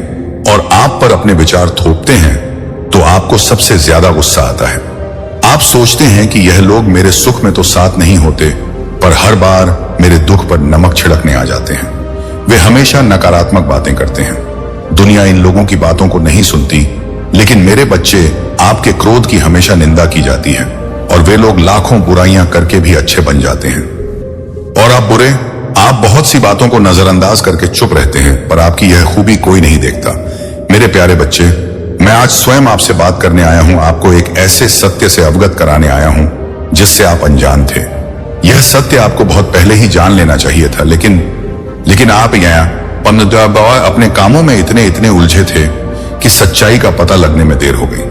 [SPEAKER 1] और आप पर अपने विचार थोपते हैं, तो आपको सबसे ज्यादा गुस्सा आता है। आप सोचते हैं कि यह लोग मेरे सुख में तो साथ नहीं होते, पर हर बार मेरे दुख पर नमक छिड़कने आ जाते हैं। वे हमेशा नकारात्मक बातें करते हैं। दुनिया इन लोगों की बातों को नहीं सुनती, लेकिन मेरे बच्चे, आपके क्रोध की हमेशा निंदा की जाती है और वे लोग लाखों बुराइयां करके भी अच्छे बन जाते हैं। और आप बुरे, आप बहुत सी बातों को नजरअंदाज करके चुप रहते हैं, पर आपकी यह खूबी कोई नहीं देखता। मेरे प्यारे बच्चे, मैं आज स्वयं आपसे बात करने आया हूं। आपको एक ऐसे सत्य से अवगत कराने आया हूं जिससे आप अनजान थे। यह सत्य आपको बहुत पहले ही जान लेना चाहिए था, लेकिन आप यहाँ अपने कामों में इतने उलझे थे कि सच्चाई का पता लगने में देर हो गई।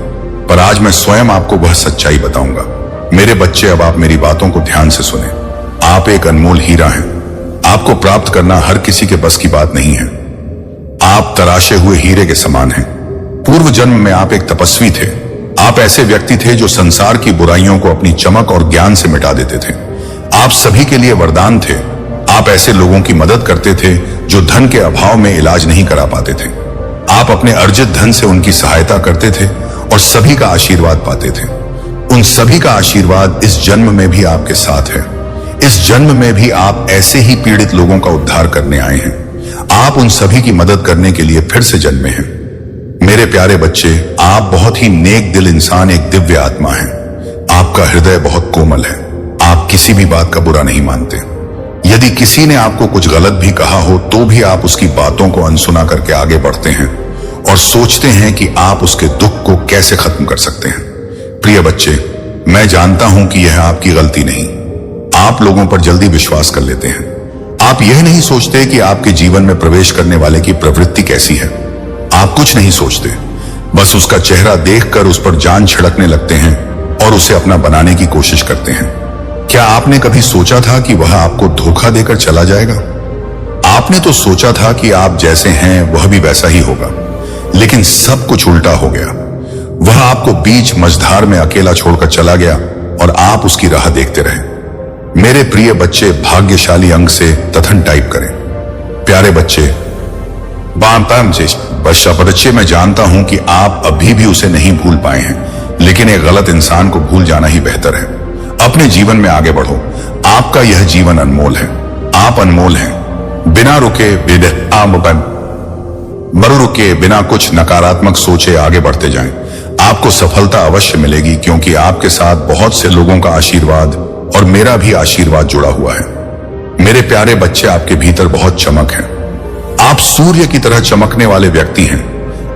[SPEAKER 1] पर आज मैं स्वयं आपको वह सच्चाई बताऊंगा। मेरे बच्चे, अब आप मेरी बातों को ध्यान से सुने। आप एक अनमोल हीरा हैं। आपको प्राप्त करना हर किसी के बस की बात नहीं है। आप तराशे हुए हीरे के समान हैं। पूर्व जन्म में आप एक तपस्वी थे आप ऐसे व्यक्ति थे जो संसार की बुराइयों को अपनी चमक और ज्ञान से मिटा देते थे। आप सभी के लिए वरदान थे। आप ऐसे लोगों की मदद करते थे जो धन के अभाव में इलाज नहीं करा पाते थे। आप अपने अर्जित धन से उनकी सहायता करते थे और सभी का आशीर्वाद पाते थे। उन सभी का आशीर्वाद इस जन्म में भी आपके साथ है। इस जन्म में भी आप ऐसे ही पीड़ित लोगों का उद्धार करने आए हैं। आप उन सभी की मदद करने के लिए फिर से जन्मे हैं। मेरे प्यारे बच्चे, आप बहुत ही नेक दिल इंसान, एक दिव्य आत्मा हैं। आपका हृदय बहुत कोमल है। आप किसी भी बात का बुरा नहीं मानते। यदि किसी ने आपको कुछ गलत भी कहा हो तो भी आप उसकी बातों को अनसुना करके आगे बढ़ते हैं और सोचते हैं कि आप उसके दुख को कैसे खत्म कर सकते हैं। प्रिय बच्चे, मैं जानता हूं कि यह आपकी गलती नहीं। आप लोगों पर जल्दी विश्वास कर लेते हैं। आप यह नहीं सोचते कि आपके जीवन में प्रवेश करने वाले की प्रवृत्ति कैसी है। आप कुछ नहीं सोचते, बस उसका चेहरा देखकर उस पर जान छिड़कने लगते हैं और उसे अपना बनाने की कोशिश करते हैं। क्या आपने कभी सोचा था कि वह आपको धोखा देकर चला जाएगा? आपने तो सोचा था कि आप जैसे हैं वह भी वैसा ही होगा, लेकिन सब कुछ उल्टा हो गया। वह आपको बीच मझधार में अकेला छोड़कर चला गया और आप उसकी राह देखते रहे। मेरे प्रिय बच्चे, भाग्यशाली अंक से तथन टाइप करें। प्यारे बच्चे, बच्चे, मैं जानता हूं कि आप अभी भी उसे नहीं भूल पाए हैं, लेकिन एक गलत इंसान को भूल जाना ही बेहतर है। अपने जीवन में आगे बढ़ो। आपका यह जीवन अनमोल है। आप अनमोल हैं। बिना रुके मरु रुके बिना कुछ नकारात्मक सोचे आगे बढ़ते जाएं। आपको सफलता अवश्य मिलेगी, क्योंकि आपके साथ बहुत से लोगों का आशीर्वाद और मेरा भी आशीर्वाद जुड़ा हुआ है। मेरे प्यारे बच्चे, आपके भीतर बहुत चमक है। आप सूर्य की तरह चमकने वाले व्यक्ति हैं।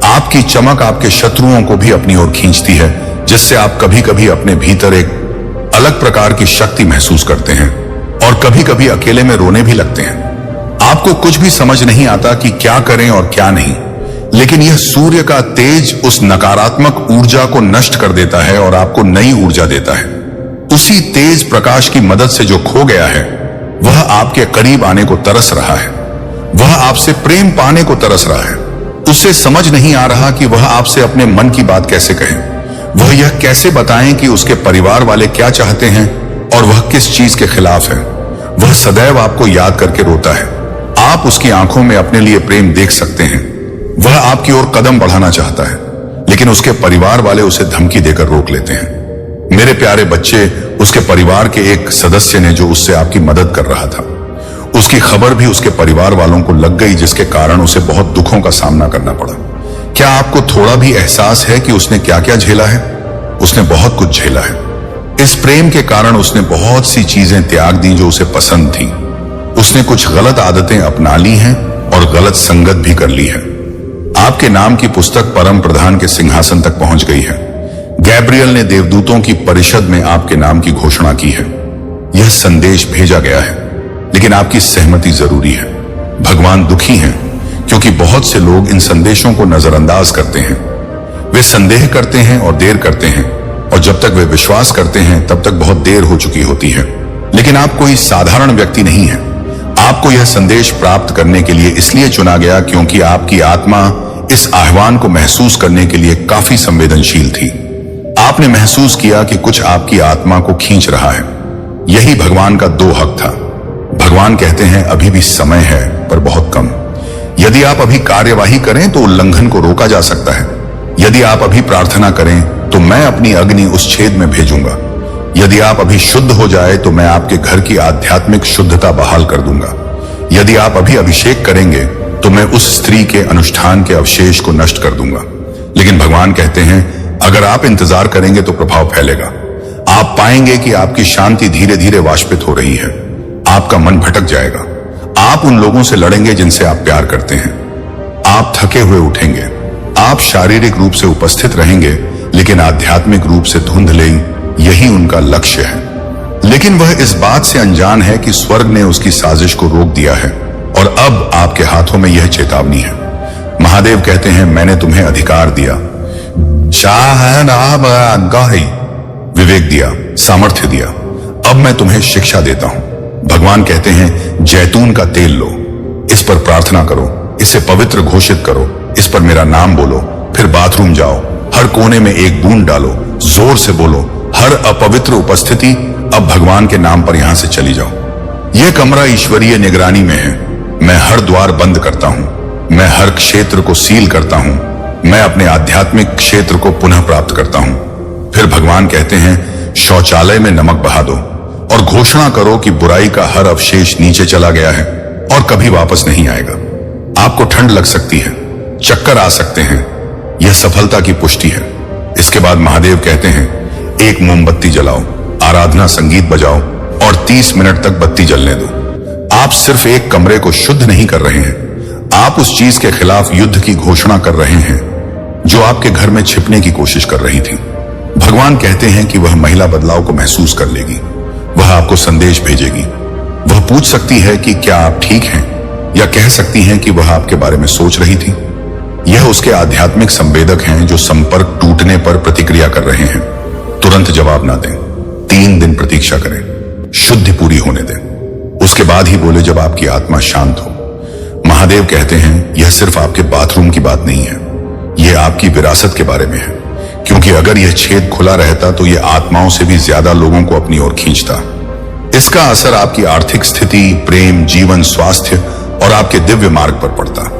[SPEAKER 1] आपकी चमक आपके शत्रुओं को भी अपनी ओर खींचती है, जिससे आप कभी कभी अपने भीतर एक अलग प्रकार की शक्ति महसूस करते हैं और कभी कभी अकेले में रोने भी लगते हैं। आपको कुछ भी समझ नहीं आता कि क्या करें और क्या नहीं, लेकिन यह सूर्य का तेज उस नकारात्मक ऊर्जा को नष्ट कर देता है और आपको नई ऊर्जा देता है। उसी तेज प्रकाश की मदद से जो खो गया है वह आपके करीब आने को तरस रहा है। वह आपसे प्रेम पाने को तरस रहा है। उसे समझ नहीं आ रहा कि वह आपसे अपने मन की बात कैसे कहे। वह यह कैसे बताएं कि उसके परिवार वाले क्या चाहते हैं और वह किस चीज के खिलाफ है। वह सदैव आपको याद करके रोता है। आप उसकी आंखों में अपने लिए प्रेम देख सकते हैं। वह आपकी ओर कदम बढ़ाना चाहता है, लेकिन उसके परिवार वाले उसे धमकी देकर रोक लेते हैं। मेरे प्यारे बच्चे, उसके परिवार के एक सदस्य ने जो उससे आपकी मदद कर रहा था, उसकी खबर भी उसके परिवार वालों को लग गई, जिसके कारण उसे बहुत दुखों का सामना करना पड़ा। क्या आपको थोड़ा भी एहसास है कि उसने क्या क्या झेला है? उसने बहुत कुछ झेला है। इस प्रेम के कारण उसने बहुत सी चीजें त्याग दी जो उसे पसंद थी। उसने कुछ गलत आदतें अपना ली हैं और गलत संगत भी कर ली है। आपके नाम की पुस्तक परम प्रधान के सिंहासन तक पहुंच गई है। गैब्रियल ने देवदूतों की परिषद में आपके नाम की घोषणा की है। यह संदेश भेजा गया है, लेकिन आपकी सहमति जरूरी है। भगवान दुखी हैं क्योंकि बहुत से लोग इन संदेशों को नजरअंदाज करते हैं। वे संदेह करते हैं और देर करते हैं, और जब तक वे विश्वास करते हैं तब तक बहुत देर हो चुकी होती है। लेकिन आप कोई साधारण व्यक्ति नहीं है। आपको यह संदेश प्राप्त करने के लिए इसलिए चुना गया क्योंकि आपकी आत्मा इस आह्वान को महसूस करने के लिए काफी संवेदनशील थी। आपने महसूस किया कि कुछ आपकी आत्मा को खींच रहा है। यही भगवान का दो हक था। भगवान कहते हैं अभी भी समय है, पर बहुत कम। यदि आप अभी कार्यवाही करें तो उल्लंघन को रोका जा सकता है। यदि आप अभी प्रार्थना करें तो मैं अपनी अग्नि उस छेद में भेजूंगा। यदि आप अभी शुद्ध हो जाए तो मैं आपके घर की आध्यात्मिक शुद्धता बहाल कर दूंगा। यदि आप अभी अभिषेक करेंगे तो मैं उस स्त्री के अनुष्ठान के अवशेष को नष्ट कर दूंगा। लेकिन भगवान कहते हैं अगर आप इंतजार करेंगे तो प्रभाव फैलेगा। आप पाएंगे कि आपकी शांति धीरे धीरे वाष्पित हो रही है। आपका मन भटक जाएगा। आप उन लोगों से लड़ेंगे जिनसे आप प्यार करते हैं। आप थके हुए उठेंगे। आप शारीरिक रूप से उपस्थित रहेंगे, लेकिन आध्यात्मिक रूप से धुंधले। यही उनका लक्ष्य है। लेकिन वह इस बात से अनजान है कि स्वर्ग ने उसकी साजिश को रोक दिया है और अब आपके हाथों में यह चेतावनी है। महादेव कहते हैं मैंने तुम्हें अधिकार दिया, विवेक दिया, सामर्थ्य दिया। अब मैं तुम्हें शिक्षा देता हूं। भगवान कहते हैं जैतून का तेल लो, इस पर प्रार्थना करो, इसे पवित्र घोषित करो, इस पर मेरा नाम बोलो, फिर बाथरूम जाओ, हर कोने में एक बूंद डालो, जोर से बोलो, हर अपवित्र उपस्थिति अब भगवान के नाम पर यहां से चली जाओ। यह कमरा ईश्वरीय निगरानी में है। मैं हर द्वार बंद करता हूं, मैं हर क्षेत्र को सील करता हूं, मैं अपने आध्यात्मिक क्षेत्र को पुनः प्राप्त करता हूं। फिर भगवान कहते हैं, शौचालय में नमक बहा दो और घोषणा करो कि बुराई का हर अवशेष नीचे चला गया है और कभी वापस नहीं आएगा। आपको ठंड लग सकती है, चक्कर आ सकते हैं, यह सफलता की पुष्टि है। इसके बाद महादेव कहते हैं, एक मोमबत्ती जलाओ, आराधना संगीत बजाओ और 30 मिनट तक बत्ती जलने दो। आप सिर्फ एक कमरे को शुद्ध नहीं कर रहे हैं, आप उस चीज के खिलाफ युद्ध की घोषणा कर रहे हैं जो आपके घर में छिपने की कोशिश कर रही थी। भगवान कहते हैं कि वह महिला बदलाव को महसूस कर लेगी, वह आपको संदेश भेजेगी। वह पूछ सकती है कि क्या आप ठीक हैं, या कह सकती हैं कि वह आपके बारे में सोच रही थी। यह उसके आध्यात्मिक संवेदक हैं जो संपर्क टूटने पर प्रतिक्रिया कर रहे हैं। तुरंत जवाब ना दें, 3 दिन प्रतीक्षा करें, शुद्धि पूरी होने दें, उसके बाद ही बोले जब आपकी आत्मा शांत हो। महादेव कहते हैं, यह सिर्फ आपके बाथरूम की बात नहीं है, यह आपकी विरासत के बारे में है, क्योंकि अगर यह छेद खुला रहता तो यह आत्माओं से भी ज्यादा लोगों को अपनी ओर खींचता। इसका असर आपकी आर्थिक स्थिति, प्रेम, जीवन, स्वास्थ्य और आपके दिव्य मार्ग पर पड़ता।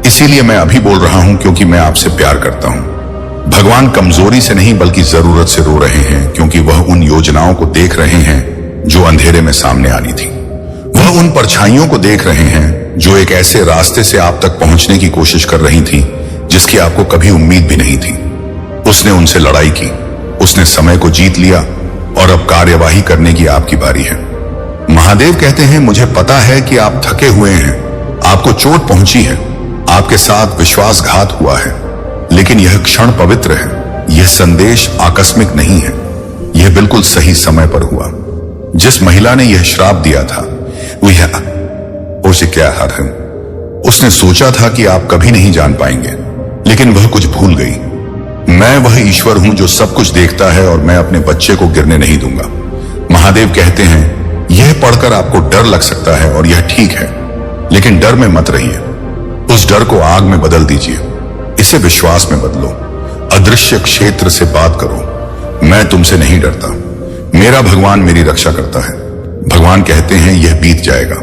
[SPEAKER 1] इसीलिए मैं अभी बोल रहा हूं क्योंकि मैं आपसे प्यार करता हूं। भगवान कमजोरी से नहीं बल्कि जरूरत से रो रहे हैं, क्योंकि वह उन योजनाओं को देख रहे हैं जो अंधेरे में सामने आनी थी। वह उन परछाइयों को देख रहे हैं जो एक ऐसे रास्ते से आप तक पहुंचने की कोशिश कर रही थी जिसकी आपको कभी उम्मीद भी नहीं थी। उसने उनसे लड़ाई की, उसने समय को जीत लिया और अब कार्यवाही करने की आपकी बारी है। महादेव कहते हैं, मुझे पता है कि आप थके हुए हैं, आपको चोट पहुंची है, आपके साथ विश्वासघात हुआ है, लेकिन यह क्षण पवित्र है। यह संदेश आकस्मिक नहीं है, यह बिल्कुल सही समय पर हुआ। जिस महिला ने यह श्राप दिया था उसे क्या हार है। उसने सोचा था कि आप कभी नहीं जान पाएंगे, लेकिन वह कुछ भूल गई। मैं वह ईश्वर हूं जो सब कुछ देखता है और मैं अपने बच्चे को गिरने नहीं दूंगा। महादेव कहते हैं, यह पढ़कर आपको डर लग सकता है और यह ठीक है, लेकिन डर में मत रहिए। उस डर को आग में बदल दीजिए, इसे विश्वास में बदलो। अदृश्य क्षेत्र से बात करो, मैं तुमसे नहीं डरता, मेरा भगवान मेरी रक्षा करता है। भगवान कहते हैं, यह बीत जाएगा,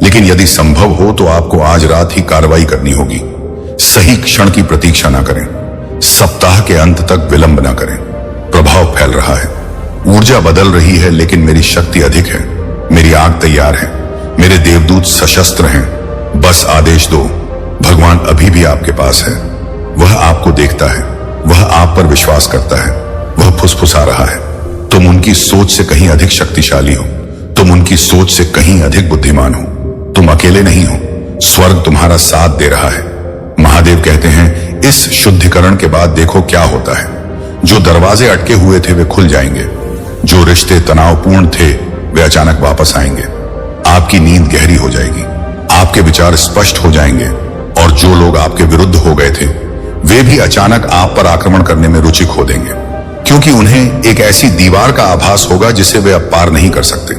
[SPEAKER 1] लेकिन यदि संभव हो तो आपको आज रात ही कार्रवाई करनी होगी। सही क्षण की प्रतीक्षा ना करें, सप्ताह के अंत तक विलंब ना करें। प्रभाव फैल रहा है, ऊर्जा बदल रही है, लेकिन मेरी शक्ति अधिक है, मेरी आग तैयार है, मेरे देवदूत सशस्त्र हैं। बस आदेश दो। भगवान अभी भी आपके पास है, वह आपको देखता है, वह आप पर विश्वास करता है, वह फुसफुसा रहा है। तुम उनकी सोच से कहीं अधिक शक्तिशाली हो, तुम उनकी सोच से कहीं अधिक बुद्धिमान हो, तुम अकेले नहीं हो, स्वर्ग तुम्हारा साथ दे रहा है। महादेव कहते हैं, इस शुद्धिकरण के बाद देखो क्या होता है। जो दरवाजे अटके हुए थे वे खुल जाएंगे, जो रिश्ते तनावपूर्ण थे वे अचानक वापस आएंगे, आपकी नींद गहरी हो जाएगी, आपके विचार स्पष्ट हो जाएंगे और जो लोग आपके विरुद्ध हो गए थे वे भी अचानक आप पर आक्रमण करने में रुचि खो देंगे, क्योंकि उन्हें एक ऐसी दीवार का आभास होगा जिसे वे अब पार नहीं कर सकते।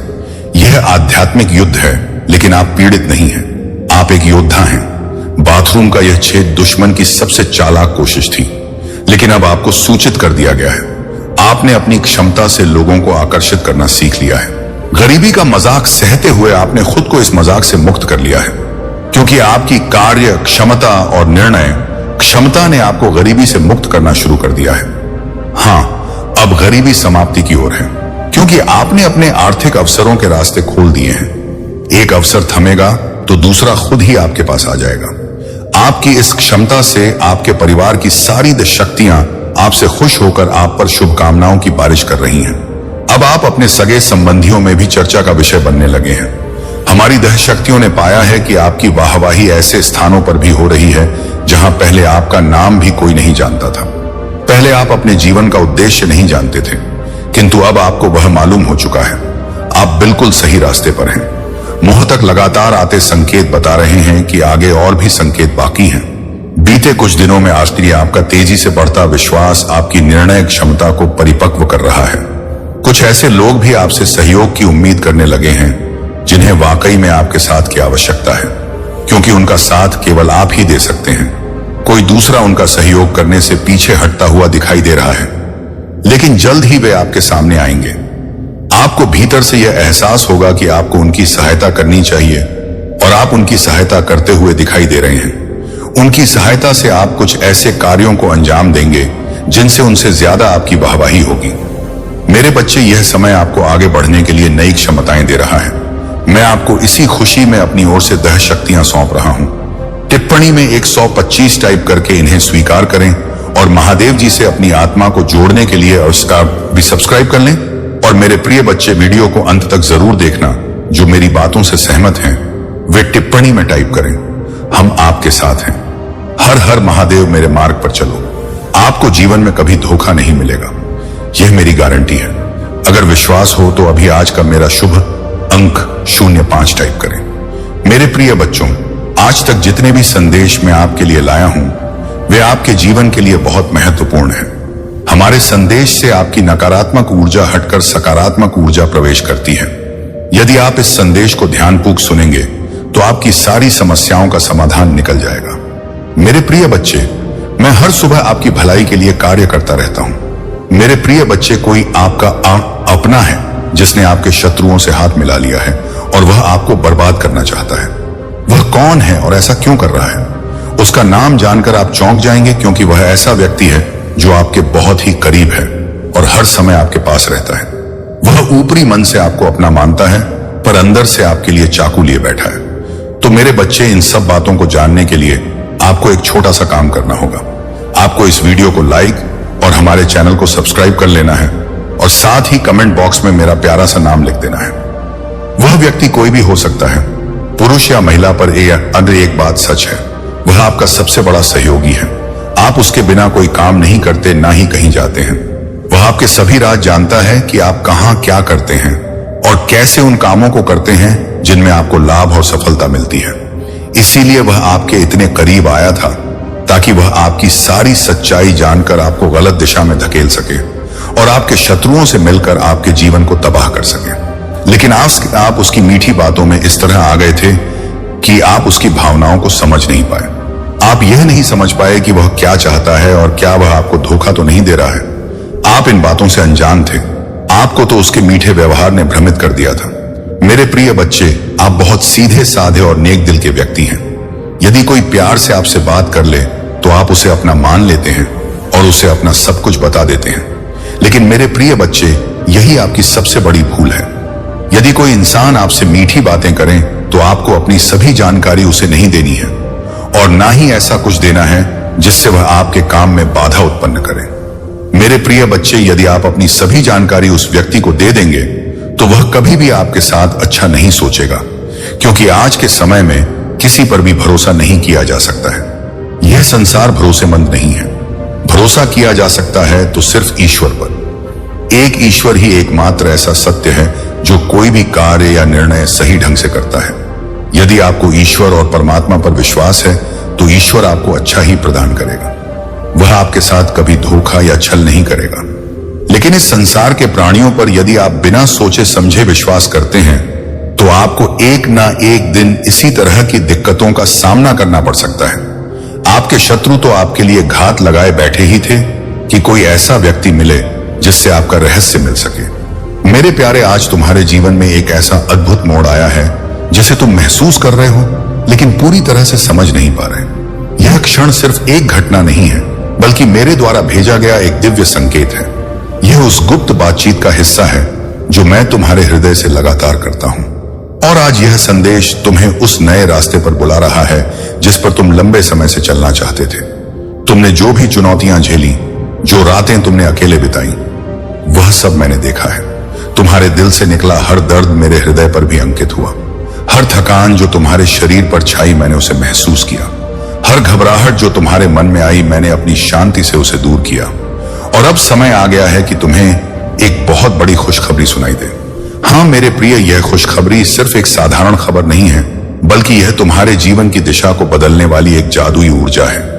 [SPEAKER 1] यह आध्यात्मिक युद्ध है, लेकिन आप पीड़ित नहीं हैं, आप एक योद्धा हैं। बाथरूम का यह छेद दुश्मन की सबसे चालाक कोशिश थी, लेकिन अब आपको सूचित कर दिया गया है। आपने अपनी क्षमता से लोगों को आकर्षित करना सीख लिया है। गरीबी का मजाक सहते हुए आपने खुद को इस मजाक से मुक्त कर लिया है, क्योंकि आपकी कार्य क्षमता और निर्णय क्षमता ने आपको गरीबी से मुक्त करना शुरू कर दिया है। हाँ, अब गरीबी समाप्ति की ओर है, क्योंकि आपने अपने आर्थिक अवसरों के रास्ते खोल दिए हैं। एक अवसर थमेगा तो दूसरा खुद ही आपके पास आ जाएगा। आपकी इस क्षमता से आपके परिवार की सारी शक्तियां आपसे खुश होकर आप पर शुभकामनाओं की बारिश कर रही हैं। अब आप अपने सगे संबंधियों में भी चर्चा का विषय बनने लगे हैं। हमारी दह शक्तियों ने पाया है कि आपकी वाहवाही ऐसे स्थानों पर भी हो रही है जहां पहले आपका नाम भी कोई नहीं जानता था। पहले आप अपने जीवन का उद्देश्य नहीं जानते थे, किंतु अब आपको वह मालूम हो चुका है। आप बिल्कुल सही रास्ते पर हैं। मुंह तक लगातार आते संकेत बता रहे हैं कि आगे और भी संकेत बाकी हैं। बीते कुछ दिनों में आश्चर्य आपका तेजी से बढ़ता विश्वास आपकी निर्णय क्षमता को परिपक्व कर रहा है। कुछ ऐसे लोग भी आपसे सहयोग की उम्मीद करने लगे हैं जिन्हें वाकई में आपके साथ की आवश्यकता है, क्योंकि उनका साथ केवल आप ही दे सकते हैं। कोई दूसरा उनका सहयोग करने से पीछे हटता हुआ दिखाई दे रहा है, लेकिन जल्द ही वे आपके सामने आएंगे। आपको भीतर से यह एहसास होगा कि आपको उनकी सहायता करनी चाहिए और आप उनकी सहायता करते हुए दिखाई दे रहे हैं। उनकी सहायता से आप कुछ ऐसे कार्यों को अंजाम देंगे जिनसे उनसे ज्यादा आपकी वाहवाही होगी। मेरे बच्चे, यह समय आपको आगे बढ़ने के लिए नई क्षमताएं दे रहा है। मैं आपको इसी खुशी में अपनी ओर से 10 शक्तियां सौंप रहा हूं। टिप्पणी में 125 टाइप करके इन्हें स्वीकार करें और महादेव जी से अपनी आत्मा को जोड़ने के लिए उसका भी सब्सक्राइब कर लें। और मेरे प्रिय बच्चे, वीडियो को अंत तक जरूर देखना। जो मेरी बातों से सहमत हैं वे टिप्पणी में टाइप करें, हम आपके साथ हैं। हर हर महादेव, मेरे मार्ग पर चलो। आपको जीवन में कभी धोखा नहीं मिलेगा, यह मेरी गारंटी है। अगर विश्वास हो तो अभी आज का मेरा शुभ अंक 05 टाइप करें। मेरे प्रिय बच्चों, आज तक जितने भी संदेश मैं आपके लिए लाया हूं वे आपके जीवन के लिए बहुत महत्वपूर्ण हैं। हमारे संदेश से आपकी नकारात्मक ऊर्जा हटकर सकारात्मक ऊर्जा प्रवेश करती है। यदि आप इस संदेश को ध्यानपूर्वक सुनेंगे तो आपकी सारी समस्याओं का समाधान निकल जाएगा। मेरे प्रिय बच्चे, मैं हर सुबह आपकी भलाई के लिए कार्य करता रहता हूं। मेरे प्रिय बच्चे, कोई आपका अपना है जिसने आपके शत्रुओं से हाथ मिला लिया है और वह आपको बर्बाद करना चाहता है। वह कौन है और ऐसा क्यों कर रहा है? उसका नाम जानकर आप चौंक जाएंगे, क्योंकि वह ऐसा व्यक्ति है जो आपके बहुत ही करीब है और हर समय आपके पास रहता है। वह ऊपरी मन से आपको अपना मानता है, पर अंदर से आपके लिए चाकू लिए बैठा है। तो मेरे बच्चे, इन सब बातों को जानने के लिए आपको एक छोटा सा काम करना होगा। आपको इस वीडियो को लाइक और हमारे चैनल को सब्सक्राइब कर लेना है और साथ ही कमेंट बॉक्स में मेरा प्यारा सा नाम लिख देना है। वह व्यक्ति कोई भी हो सकता है, पुरुष या महिला, पर एक बात सच है, वह आपका सबसे बड़ा सहयोगी है। आप उसके बिना कोई काम नहीं करते, ना ही कहीं जाते हैं। वह आपके सभी राज जानता है कि आप कहां क्या करते हैं और कैसे उन कामों को करते हैं जिनमें आपको लाभ और सफलता मिलती है। इसीलिए वह आपके इतने करीब आया था ताकि वह आपकी सारी सच्चाई जानकर आपको गलत दिशा में धकेल सके और आपके शत्रुओं से मिलकर आपके जीवन को तबाह कर सके। लेकिन आप उसकी मीठी बातों में इस तरह आ गए थे कि आप उसकी भावनाओं को समझ नहीं पाए। आप यह नहीं समझ पाए कि वह क्या चाहता है और क्या वह आपको धोखा तो नहीं दे रहा है। आप इन बातों से अनजान थे। आपको तो उसके मीठे व्यवहार ने भ्रमित कर दिया था। मेरे प्रिय बच्चे, आप बहुत सीधे साधे और नेक दिल के व्यक्ति हैं। यदि कोई प्यार से आपसे बात कर ले तो आप उसे अपना मान लेते हैं और उसे अपना सब कुछ बता देते हैं। लेकिन मेरे प्रिय बच्चे, यही आपकी सबसे बड़ी भूल है। यदि कोई इंसान आपसे मीठी बातें करे तो आपको अपनी सभी जानकारी उसे नहीं देनी है और ना ही ऐसा कुछ देना है जिससे वह आपके काम में बाधा उत्पन्न करे। मेरे प्रिय बच्चे, यदि आप अपनी सभी जानकारी उस व्यक्ति को दे देंगे तो वह कभी भी आपके साथ अच्छा नहीं सोचेगा, क्योंकि आज के समय में किसी पर भी भरोसा नहीं किया जा सकता है। यह संसार भरोसेमंद नहीं है। भरोसा किया जा सकता है तो सिर्फ ईश्वर पर। एक ईश्वर ही एकमात्र ऐसा सत्य है जो कोई भी कार्य या निर्णय सही ढंग से करता है। यदि आपको ईश्वर और परमात्मा पर विश्वास है तो ईश्वर आपको अच्छा ही प्रदान करेगा। वह आपके साथ कभी धोखा या छल नहीं करेगा। लेकिन इस संसार के प्राणियों पर यदि आप बिना सोचे समझे विश्वास करते हैं तो आपको एक ना एक दिन इसी तरह की दिक्कतों का सामना करना पड़ सकता है। आपके शत्रु तो आपके लिए घात लगाए बैठे ही थे कि कोई ऐसा व्यक्ति मिले जिससे आपका रहस्य मिल सके। मेरे प्यारे, आज तुम्हारे जीवन में एक ऐसा अद्भुत मोड़ आया है जिसे तुम महसूस कर रहे हो लेकिन पूरी तरह से समझ नहीं पा रहे। यह क्षण सिर्फ एक घटना नहीं है, बल्कि मेरे द्वारा भेजा गया एक दिव्य संकेत है। यह उस गुप्त बातचीत का हिस्सा है जो मैं तुम्हारे हृदय से लगातार करता हूं। और आज यह संदेश तुम्हें उस नए रास्ते पर बुला रहा है जिस पर तुम लंबे समय से चलना चाहते थे। तुमने जो भी चुनौतियां झेली, जो रातें तुमने अकेले बिताई, वह सब मैंने देखा है। तुम्हारे दिल से निकला हर दर्द मेरे हृदय पर भी अंकित हुआ। हर थकान जो तुम्हारे शरीर पर छाई, मैंने उसे महसूस किया। हर घबराहट जो तुम्हारे मन में आई, मैंने अपनी शांति से उसे दूर किया। और अब समय आ गया है कि तुम्हें एक बहुत बड़ी खुशखबरी सुनाई दे। हाँ मेरे प्रिय, यह खुशखबरी सिर्फ एक साधारण खबर नहीं है, बल्कि यह तुम्हारे जीवन की दिशा को बदलने वाली एक जादुई ऊर्जा है।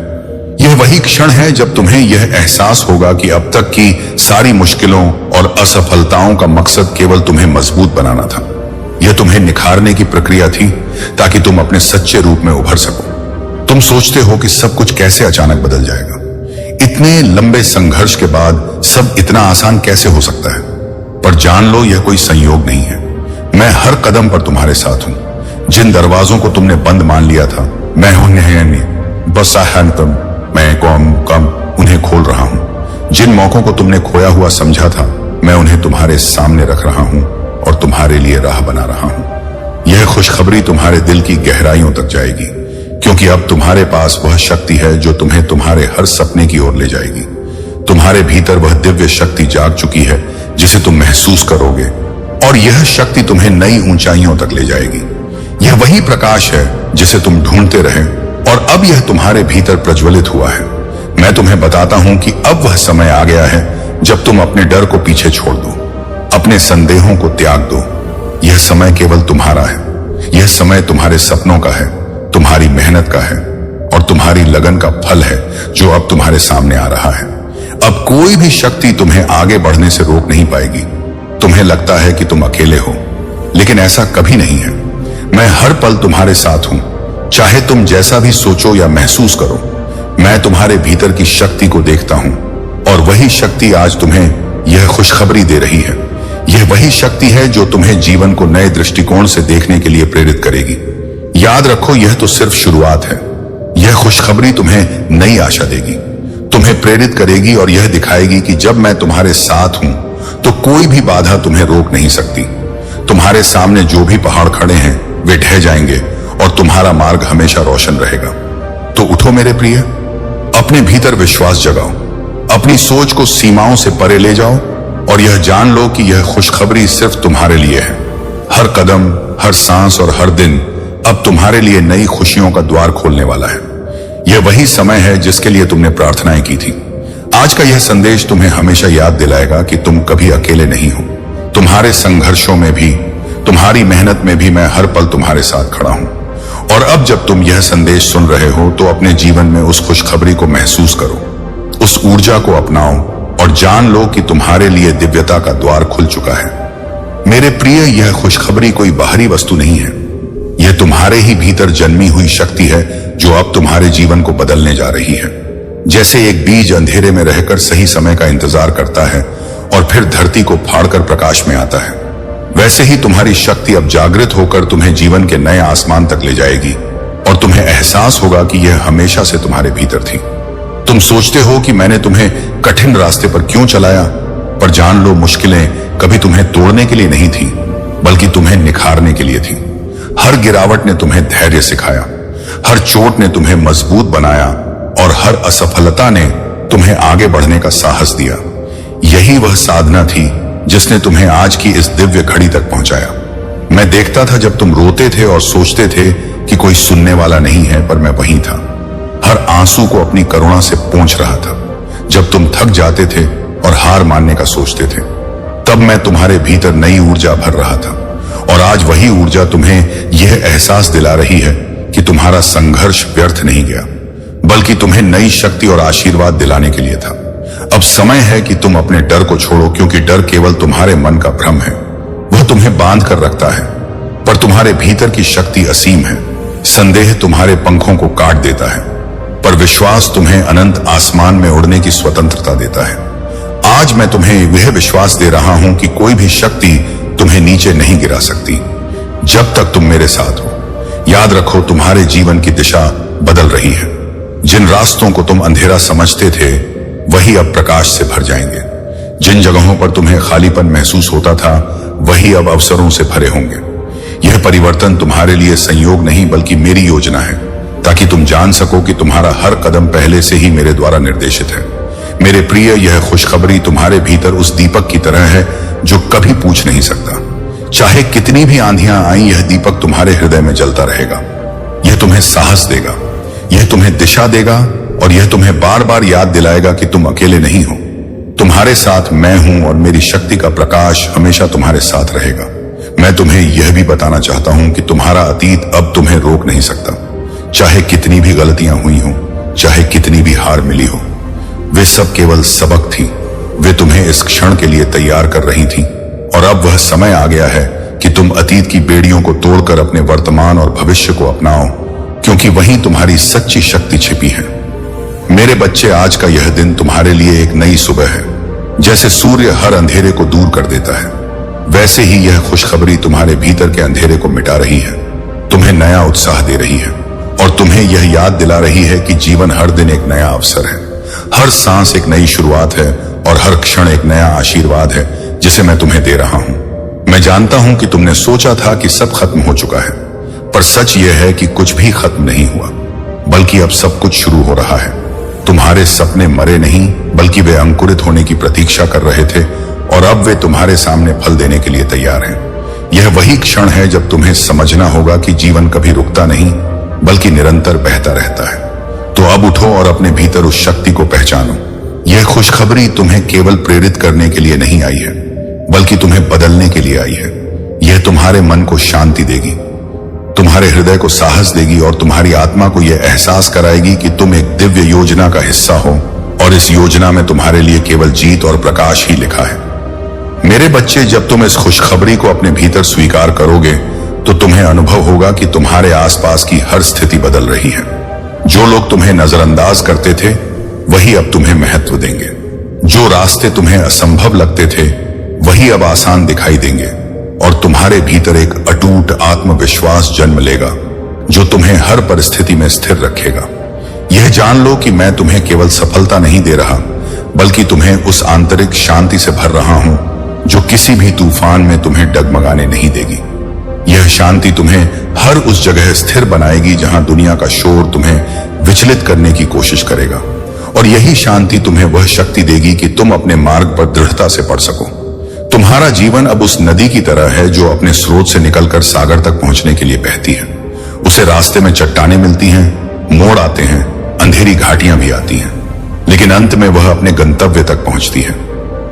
[SPEAKER 1] यह वही क्षण है जब तुम्हें यह एहसास होगा कि अब तक की सारी मुश्किलों और असफलताओं का मकसद केवल तुम्हें मजबूत बनाना था। यह तुम्हें निखारने की प्रक्रिया थी ताकि तुम अपने सच्चे रूप में उभर सको। तुम सोचते हो कि सब कुछ कैसे अचानक बदल जाएगा। इतने लंबे संघर्ष के बाद सब इतना आसान कैसे हो सकता है? पर जान लो, यह कोई संयोग नहीं है। मैं हर कदम पर तुम्हारे साथ हूं। जिन दरवाजों को तुमने बंद मान लिया था, मैं उन्हें बस मैं कम उन्हें खोल रहा हूं। जिन मौकों को तुमने खोया हुआ समझा था, मैं उन्हें तुम्हारे सामने रख रहा हूं और तुम्हारे लिए राह बना रहा हूं। यह खुशखबरी तुम्हारे दिल की गहराइयों तक जाएगी, क्योंकि अब तुम्हारे पास वह शक्ति है जो तुम्हें तुम्हारे हर सपने की ओर ले जाएगी। तुम्हारे भीतर वह दिव्य शक्ति जाग चुकी है जिसे तुम महसूस करोगे, और यह शक्ति तुम्हें नई ऊंचाइयों तक ले जाएगी। यह वही प्रकाश है जिसे तुम ढूंढते रहे, और अब यह तुम्हारे भीतर प्रज्वलित हुआ है। मैं तुम्हें बताता हूं कि अब वह समय आ गया है जब तुम अपने डर को पीछे छोड़ दो, अपने संदेहों को त्याग दो। यह समय केवल तुम्हारा है। यह समय तुम्हारे सपनों का है, तुम्हारी मेहनत का है और तुम्हारी लगन का फल है जो अब तुम्हारे सामने आ रहा है। अब कोई भी शक्ति तुम्हें आगे बढ़ने से रोक नहीं पाएगी। तुम्हें लगता है कि तुम अकेले हो, लेकिन ऐसा कभी नहीं है। मैं हर पल तुम्हारे साथ हूं, चाहे तुम जैसा भी सोचो या महसूस करो। मैं तुम्हारे भीतर की शक्ति को देखता हूं, और वही शक्ति आज तुम्हें यह खुशखबरी दे रही है। यह वही शक्ति है जो तुम्हें जीवन को नए दृष्टिकोण से देखने के लिए प्रेरित करेगी। याद रखो, यह तो सिर्फ शुरुआत है। यह खुशखबरी तुम्हें नई आशा देगी, तुम्हें प्रेरित करेगी और यह दिखाएगी कि जब मैं तुम्हारे साथ हूं तो कोई भी बाधा तुम्हें रोक नहीं सकती। तुम्हारे सामने जो भी पहाड़ खड़े हैं वे ढह जाएंगे और तुम्हारा मार्ग हमेशा रोशन रहेगा। तो उठो मेरे प्रिय, अपने भीतर विश्वास जगाओ, अपनी सोच को सीमाओं से परे ले जाओ और यह जान लो कि यह खुशखबरी सिर्फ तुम्हारे लिए है। हर कदम, हर सांस और हर दिन अब तुम्हारे लिए नई खुशियों का द्वार खोलने वाला है। यह वही समय है जिसके लिए तुमने प्रार्थनाएं की थी। आज का यह संदेश तुम्हें हमेशा याद दिलाएगा कि तुम कभी अकेले नहीं हो। तुम्हारे संघर्षों में भी, तुम्हारी मेहनत में भी मैं हर पल तुम्हारे साथ खड़ा हूं। और अब जब तुम यह संदेश सुन रहे हो तो अपने जीवन में उस खुशखबरी को महसूस करो, उस ऊर्जा को अपनाओ और जान लो कि तुम्हारे लिए दिव्यता का द्वार खुल चुका है। मेरे प्रिय, यह खुशखबरी कोई बाहरी वस्तु नहीं है। यह तुम्हारे ही भीतर जन्मी हुई शक्ति है जो अब तुम्हारे जीवन को बदलने जा रही है। जैसे एक बीज अंधेरे में रहकर सही समय का इंतजार करता है और फिर धरती को फाड़कर प्रकाश में आता है, वैसे ही तुम्हारी शक्ति अब जागृत होकर तुम्हें जीवन के नए आसमान तक ले जाएगी और तुम्हें एहसास होगा कि यह हमेशा से तुम्हारे भीतर थी। तुम सोचते हो कि मैंने तुम्हें कठिन रास्ते पर क्यों चलाया, पर जान लो, मुश्किलें कभी तुम्हें तोड़ने के लिए नहीं थी, बल्कि तुम्हें निखारने के लिए थी। हर गिरावट ने तुम्हें धैर्य सिखाया, हर चोट ने तुम्हें मजबूत बनाया और हर असफलता ने तुम्हें आगे बढ़ने का साहस दिया। यही वह साधना थी जिसने तुम्हें आज की इस दिव्य घड़ी तक पहुंचाया। मैं देखता था जब तुम रोते थे और सोचते थे कि कोई सुनने वाला नहीं है, पर मैं वहीं था, हर आंसू को अपनी करुणा से पोंछ रहा था। जब तुम थक जाते थे और हार मानने का सोचते थे, तब मैं तुम्हारे भीतर नई ऊर्जा भर रहा था। और आज वही ऊर्जा तुम्हें यह एहसास दिला रही है कि तुम्हारा संघर्ष व्यर्थ नहीं गया, बल्कि तुम्हें नई शक्ति और आशीर्वाद दिलाने के लिए था। अब समय है कि तुम अपने डर को छोड़ो, क्योंकि डर केवल तुम्हारे मन का भ्रम है। वह तुम्हें बांध कर रखता है, पर तुम्हारे भीतर की शक्ति असीम है। संदेह तुम्हारे पंखों को काट देता है, पर विश्वास तुम्हें अनंत आसमान में उड़ने की स्वतंत्रता देता है। आज मैं तुम्हें यह विश्वास दे रहा हूं कि कोई भी शक्ति तुम्हें नीचे नहीं गिरा सकती, जब तक तुम मेरे साथ हो। याद रखो, तुम्हारे जीवन की दिशा बदल रही है। जिन रास्तों को तुम अंधेरा समझते थे, वही अब प्रकाश से भर जाएंगे। जिन जगहों पर तुम्हें खालीपन महसूस होता था, वही अब अवसरों से भरे होंगे। यह परिवर्तन तुम्हारे लिए संयोग नहीं, बल्कि मेरी योजना है, ताकि तुम जान सको कि तुम्हारा हर कदम पहले से ही मेरे द्वारा निर्देशित है। मेरे प्रिय, यह खुशखबरी तुम्हारे भीतर उस दीपक की तरह है जो कभी पूछ नहीं सकता। चाहे कितनी भी आंधियां आईं, यह दीपक तुम्हारे हृदय में जलता रहेगा। यह तुम्हें साहस देगा, यह तुम्हें दिशा देगा और यह तुम्हें बार बार याद दिलाएगा कि तुम अकेले नहीं हो। तुम्हारे साथ मैं हूं और मेरी शक्ति का प्रकाश हमेशा तुम्हारे साथ रहेगा। मैं तुम्हें यह भी बताना चाहता हूं कि तुम्हारा अतीत अब तुम्हें रोक नहीं सकता। चाहे कितनी भी गलतियां हुई हो, चाहे कितनी भी हार मिली हो, वे सब केवल सबक थी। वे तुम्हें इस क्षण के लिए तैयार कर रही थी। और अब वह समय आ गया है कि तुम अतीत की बेड़ियों को तोड़कर अपने वर्तमान और भविष्य को अपनाओ क्योंकि वहीं तुम्हारी सच्ची शक्ति छिपी है। मेरे बच्चे, आज का यह दिन तुम्हारे लिए एक नई सुबह है। जैसे सूर्य हर अंधेरे को दूर कर देता है, वैसे ही यह खुशखबरी तुम्हारे भीतर के अंधेरे को मिटा रही है, तुम्हें नया उत्साह दे रही है और तुम्हें यह याद दिला रही है कि जीवन हर दिन एक नया अवसर है, हर सांस एक नई शुरुआत है और हर क्षण एक नया आशीर्वाद है जिसे मैं तुम्हें दे रहा हूं। मैं जानता हूं कि तुमने सोचा था कि सब खत्म हो चुका है, पर सच यह है कि कुछ भी खत्म नहीं हुआ, बल्कि अब सब कुछ शुरू हो रहा है। तुम्हारे सपने मरे नहीं, बल्कि वे अंकुरित होने की प्रतीक्षा कर रहे थे और अब वे तुम्हारे सामने फल देने के लिए तैयार हैं। यह वही क्षण है जब तुम्हें समझना होगा कि जीवन कभी रुकता नहीं, बल्कि निरंतर बहता रहता है। तो अब उठो और अपने भीतर उस शक्ति को पहचानो। यह खुशखबरी तुम्हें केवल प्रेरित करने के लिए नहीं आई है, बल्कि तुम्हें बदलने के लिए आई है। यह तुम्हारे मन को शांति देगी, तुम्हारे हृदय को साहस देगी और तुम्हारी आत्मा को यह एहसास कराएगी कि तुम एक दिव्य योजना का हिस्सा हो और इस योजना में तुम्हारे लिए केवल जीत और प्रकाश ही लिखा है। मेरे बच्चे, जब तुम इस खुशखबरी को अपने भीतर स्वीकार करोगे तो तुम्हें अनुभव होगा कि तुम्हारे आसपास की हर स्थिति बदल रही है। जो लोग तुम्हें नजरअंदाज करते थे वही अब तुम्हें महत्व देंगे। जो रास्ते तुम्हें असंभव लगते थे वही अब आसान दिखाई देंगे और तुम्हारे भीतर एक अटूट आत्मविश्वास जन्म लेगा जो तुम्हें हर परिस्थिति में स्थिर रखेगा। यह जान लो कि मैं तुम्हें केवल सफलता नहीं दे रहा, बल्कि तुम्हें उस आंतरिक शांति से भर रहा हूं जो किसी भी तूफान में तुम्हें डगमगाने नहीं देगी। यह शांति तुम्हें हर उस जगह स्थिर बनाएगी जहां दुनिया का शोर तुम्हें विचलित करने की कोशिश करेगा, और यही शांति तुम्हें वह शक्ति देगी कि तुम अपने मार्ग पर दृढ़ता से बढ़ सको। तुम्हारा जीवन अब उस नदी की तरह है जो अपने स्रोत से निकलकर सागर तक पहुंचने के लिए बहती है। उसे रास्ते में चट्टानें मिलती हैं, मोड़ आते हैं, अंधेरी घाटियां भी आती हैं, लेकिन अंत में वह अपने गंतव्य तक पहुंचती है।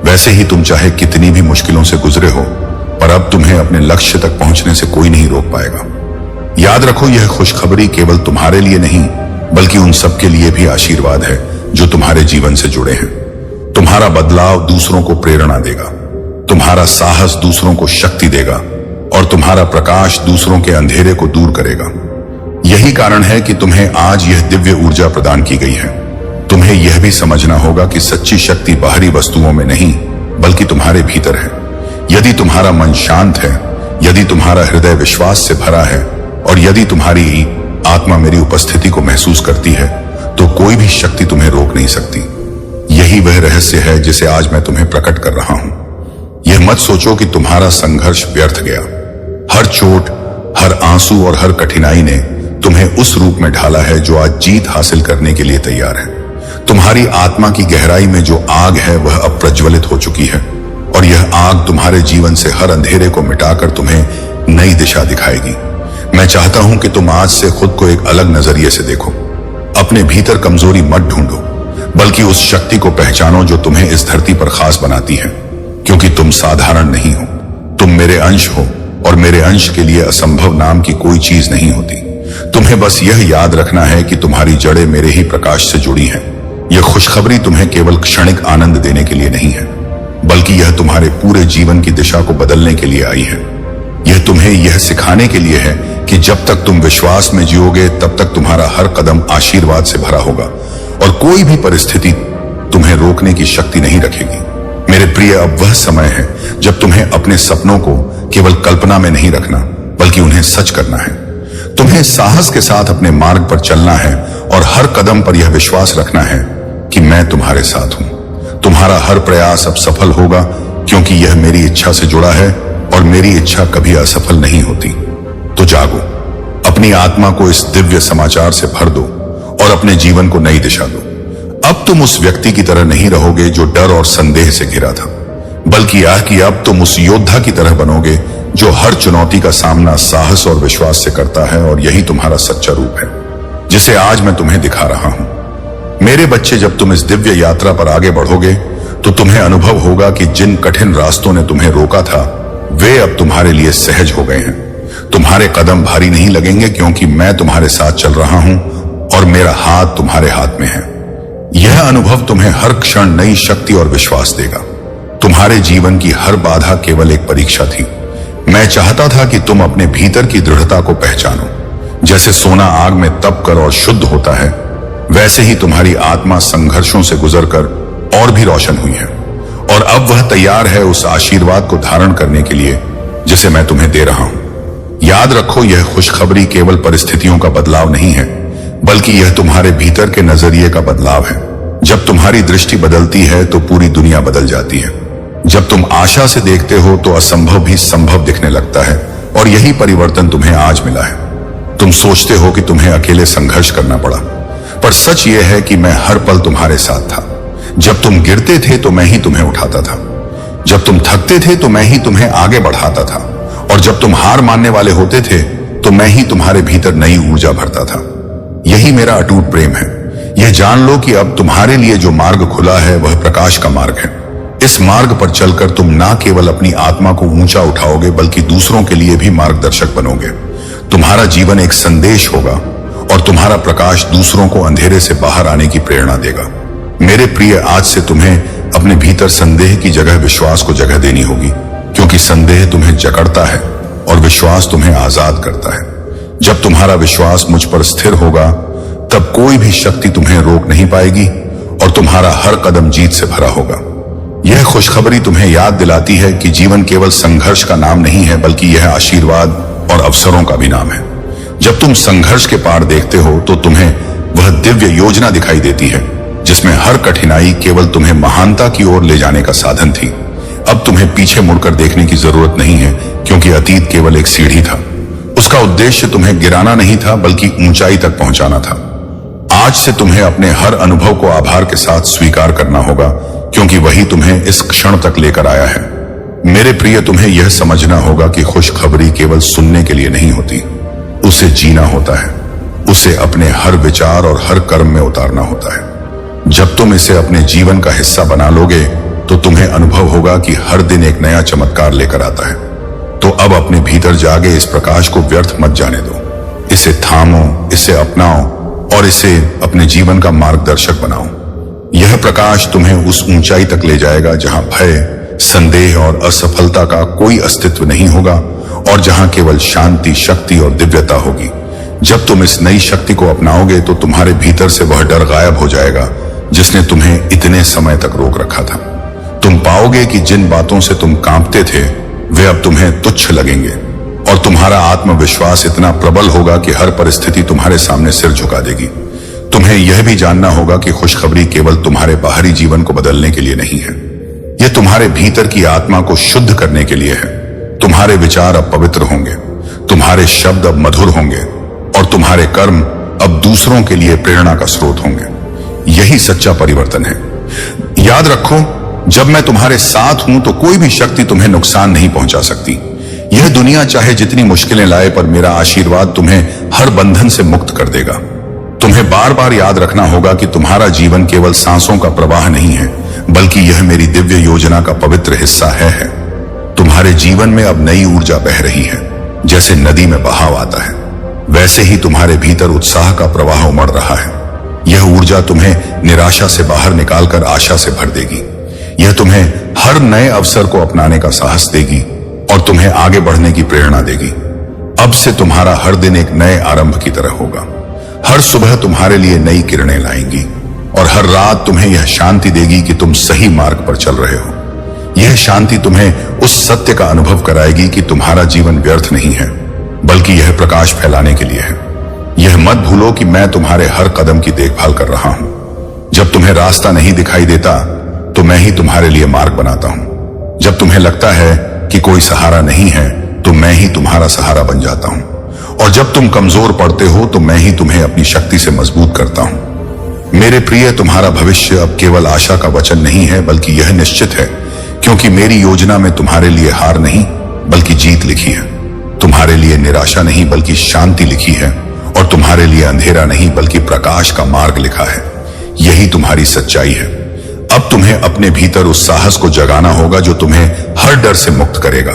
[SPEAKER 1] वैसे ही तुम चाहे कितनी भी मुश्किलों से गुजरे हो, पर अब तुम्हें अपने लक्ष्य तक पहुंचने से कोई नहीं रोक पाएगा। याद रखो, यह खुशखबरी केवल तुम्हारे लिए नहीं, बल्कि उन सबके लिए भी आशीर्वाद है जो तुम्हारे जीवन से जुड़े हैं। तुम्हारा बदलाव दूसरों को प्रेरणा देगा, तुम्हारा साहस दूसरों को शक्ति देगा और तुम्हारा प्रकाश दूसरों के अंधेरे को दूर करेगा। यही कारण है कि तुम्हें आज यह दिव्य ऊर्जा प्रदान की गई है। तुम्हें यह भी समझना होगा कि सच्ची शक्ति बाहरी वस्तुओं में नहीं, बल्कि तुम्हारे भीतर है। यदि तुम्हारा मन शांत है, यदि तुम्हारा हृदय विश्वास से भरा है और यदि तुम्हारी आत्मा मेरी उपस्थिति को महसूस करती है, तो कोई भी शक्ति तुम्हें रोक नहीं सकती। यही वह रहस्य है जिसे आज मैं तुम्हें प्रकट कर रहा हूं। यह मत सोचो कि तुम्हारा संघर्ष व्यर्थ गया। हर चोट, हर आंसू और हर कठिनाई ने तुम्हें उस रूप में ढाला है जो आज जीत हासिल करने के लिए तैयार है। तुम्हारी आत्मा की गहराई में जो आग है वह अब प्रज्वलित हो चुकी है और यह आग तुम्हारे जीवन से हर अंधेरे को मिटाकर तुम्हें नई दिशा दिखाएगी। मैं चाहता हूं कि तुम आज से खुद को एक अलग नजरिए से देखो। अपने भीतर कमजोरी मत ढूंढो, बल्कि उस शक्ति को पहचानो जो तुम्हें इस धरती पर खास बनाती है, क्योंकि तुम साधारण नहीं हो। तुम मेरे अंश हो और मेरे अंश के लिए असंभव नाम की कोई चीज नहीं होती। तुम्हें बस यह याद रखना है कि तुम्हारी जड़ें मेरे ही प्रकाश से जुड़ी हैं। यह खुशखबरी तुम्हें केवल क्षणिक आनंद देने के लिए नहीं है, बल्कि यह तुम्हारे पूरे जीवन की दिशा को बदलने के लिए आई है। यह तुम्हें यह सिखाने के लिए है कि जब तक तुम विश्वास में जियोगे, तब तक तुम्हारा हर कदम आशीर्वाद से भरा होगा और कोई भी परिस्थिति तुम्हें रोकने की शक्ति नहीं रखेगी। मेरे प्रिय, अब वह समय है जब तुम्हें अपने सपनों को केवल कल्पना में नहीं रखना, बल्कि उन्हें सच करना है। तुम्हें साहस के साथ अपने मार्ग पर चलना है और हर कदम पर यह विश्वास रखना है कि मैं तुम्हारे साथ हूं। तुम्हारा हर प्रयास अब सफल होगा, क्योंकि यह मेरी इच्छा से जुड़ा है और मेरी इच्छा कभी असफल नहीं होती। तो जागो, अपनी आत्मा को इस दिव्य समाचार से भर दो और अपने जीवन को नई दिशा दो। अब तुम उस व्यक्ति की तरह नहीं रहोगे जो डर और संदेह से घिरा था, बल्कि यह कि अब तुम उस योद्धा की तरह बनोगे जो हर चुनौती का सामना साहस और विश्वास से करता है। और यही तुम्हारा सच्चा रूप है जिसे आज मैं तुम्हें दिखा रहा हूं। मेरे बच्चे, जब तुम इस दिव्य यात्रा पर आगे बढ़ोगे तो तुम्हें अनुभव होगा कि जिन कठिन रास्तों ने तुम्हें रोका था वे अब तुम्हारे लिए सहज हो गए हैं। तुम्हारे कदम भारी नहीं लगेंगे, क्योंकि मैं तुम्हारे साथ चल रहा हूं और मेरा हाथ तुम्हारे हाथ में है। यह अनुभव तुम्हें हर क्षण नई शक्ति और विश्वास देगा। तुम्हारे जीवन की हर बाधा केवल एक परीक्षा थी। मैं चाहता था कि तुम अपने भीतर की दृढ़ता को पहचानो, जैसे सोना आग में तप कर और शुद्ध होता है, वैसे ही तुम्हारी आत्मा संघर्षों से गुजरकर और भी रोशन हुई है, और अब वह तैयार है उस आशीर्वाद को धारण करने के लिए जिसे मैं तुम्हें दे रहा हूं। याद रखो, यह खुशखबरी केवल परिस्थितियों का बदलाव नहीं है, बल्कि यह तुम्हारे भीतर के नजरिए का बदलाव है। जब तुम्हारी दृष्टि बदलती है तो पूरी दुनिया बदल जाती है। जब तुम आशा से देखते हो तो असंभव भी संभव दिखने लगता है, और यही परिवर्तन तुम्हें आज मिला है। तुम सोचते हो कि तुम्हें अकेले संघर्ष करना पड़ा, पर सच यह है कि मैं हर पल तुम्हारे साथ था। जब तुम गिरते थे तो मैं ही तुम्हें उठाता था, जब तुम थकते थे तो मैं ही तुम्हें आगे बढ़ाता था, और जब तुम हार मानने वाले होते थे तो मैं ही तुम्हारे भीतर नई ऊर्जा भरता था। यही मेरा अटूट प्रेम है। यह जान लो कि अब तुम्हारे लिए जो मार्ग खुला है वह प्रकाश का मार्ग है। इस मार्ग पर चलकर तुम ना केवल अपनी आत्मा को ऊंचा उठाओगे, बल्कि दूसरों के लिए भी मार्गदर्शक बनोगे। तुम्हारा जीवन एक संदेश होगा, और तुम्हारा प्रकाश दूसरों को अंधेरे से बाहर आने की प्रेरणा देगा। मेरे प्रिय, आज से तुम्हें अपने भीतर संदेह की जगह विश्वास को जगह देनी होगी, क्योंकि संदेह तुम्हें जकड़ता है और विश्वास तुम्हें आजाद करता है। जब तुम्हारा विश्वास मुझ पर स्थिर होगा, तब कोई भी शक्ति तुम्हें रोक नहीं पाएगी, और तुम्हारा हर कदम जीत से भरा होगा। यह खुशखबरी तुम्हें याद दिलाती है कि जीवन केवल संघर्ष का नाम नहीं है, बल्कि यह आशीर्वाद और अवसरों का भी नाम है। जब तुम संघर्ष के पार देखते हो तो तुम्हें वह दिव्य योजना दिखाई देती है, जिसमें हर कठिनाई केवल तुम्हें महानता की ओर ले जाने का साधन थी। अब तुम्हें पीछे मुड़कर देखने की जरूरत नहीं है, क्योंकि अतीत केवल एक सीढ़ी था। उसका उद्देश्य तुम्हें गिराना नहीं था, बल्कि ऊंचाई तक पहुंचाना था। आज से तुम्हें अपने हर अनुभव को आभार के साथ स्वीकार करना होगा, क्योंकि वही तुम्हें इस क्षण तक लेकर आया है। मेरे प्रिय, तुम्हें यह समझना होगा कि खुशखबरी केवल सुनने के लिए नहीं होती, उसे जीना होता है। उसे अपने हर विचार और हर कर्म में उतारना होता है। जब तुम इसे अपने जीवन का हिस्सा बना लोगे तो तुम्हें अनुभव होगा कि हर दिन एक नया चमत्कार लेकर आता है। तो अब अपने भीतर जागे इस प्रकाश को व्यर्थ मत जाने दो। इसे थामो, इसे अपनाओ, और इसे अपने जीवन का मार्गदर्शक बनाओ। यह प्रकाश तुम्हें उस ऊंचाई तक ले जाएगा जहां भय, संदेह और असफलता का कोई अस्तित्व नहीं होगा, और जहां केवल शांति, शक्ति और दिव्यता होगी। जब तुम इस नई शक्ति को अपनाओगे तो तुम्हारे भीतर से वह डर गायब हो जाएगा जिसने तुम्हें इतने समय तक रोक रखा था। तुम पाओगे कि जिन बातों से तुम कांपते थे वे अब तुम्हें तुच्छ लगेंगे, और तुम्हारा आत्मविश्वास इतना प्रबल होगा कि हर परिस्थिति तुम्हारे सामने सिर झुका देगी। तुम्हें यह भी जानना होगा कि खुशखबरी केवल तुम्हारे बाहरी जीवन को बदलने के लिए नहीं है, यह तुम्हारे भीतर की आत्मा को शुद्ध करने के लिए है। तुम्हारे विचार अब पवित्र होंगे, तुम्हारे शब्द अब मधुर होंगे, और तुम्हारे कर्म अब दूसरों के लिए प्रेरणा का स्रोत होंगे। यही सच्चा परिवर्तन है। याद रखो, जब मैं तुम्हारे साथ हूं तो कोई भी शक्ति तुम्हें नुकसान नहीं पहुंचा सकती। यह दुनिया चाहे जितनी मुश्किलें लाए, पर मेरा आशीर्वाद तुम्हें हर बंधन से मुक्त कर देगा। तुम्हें बार बार याद रखना होगा कि तुम्हारा जीवन केवल सांसों का प्रवाह नहीं है, बल्कि यह मेरी दिव्य योजना का पवित्र हिस्सा है। तुम्हारे जीवन में अब नई ऊर्जा बह रही है। जैसे नदी में बहाव आता है, वैसे ही तुम्हारे भीतर उत्साह का प्रवाह उमड़ रहा है। यह ऊर्जा तुम्हें निराशा से बाहर निकालकर आशा से भर देगी। यह तुम्हें हर नए अवसर को अपनाने का साहस देगी, और तुम्हें आगे बढ़ने की प्रेरणा देगी। अब से तुम्हारा हर दिन एक नए आरंभ की तरह होगा। हर सुबह तुम्हारे लिए नई किरणें लाएंगी, और हर रात तुम्हें यह शांति देगी कि तुम सही मार्ग पर चल रहे हो। यह शांति तुम्हें उस सत्य का अनुभव कराएगी कि तुम्हारा जीवन व्यर्थ नहीं है, बल्कि यह प्रकाश फैलाने के लिए है। यह मत भूलो कि मैं तुम्हारे हर कदम की देखभाल कर रहा हूं। जब तुम्हें रास्ता नहीं दिखाई देता तो मैं ही तुम्हारे लिए मार्ग बनाता हूं। जब तुम्हें लगता है कि कोई सहारा नहीं है तो मैं ही तुम्हारा सहारा बन जाता हूं, और जब तुम कमजोर पड़ते हो तो मैं ही तुम्हें अपनी शक्ति से मजबूत करता हूं। मेरे प्रिय, तुम्हारा भविष्य अब केवल आशा का वचन नहीं है, बल्कि यह निश्चित है, क्योंकि मेरी योजना में तुम्हारे लिए हार नहीं बल्कि जीत लिखी है। तुम्हारे लिए निराशा नहीं बल्कि शांति लिखी है, और तुम्हारे लिए अंधेरा नहीं बल्कि प्रकाश का मार्ग लिखा है। यही तुम्हारी सच्चाई है। अब तुम्हें अपने भीतर उस साहस को जगाना होगा जो तुम्हें हर डर से मुक्त करेगा।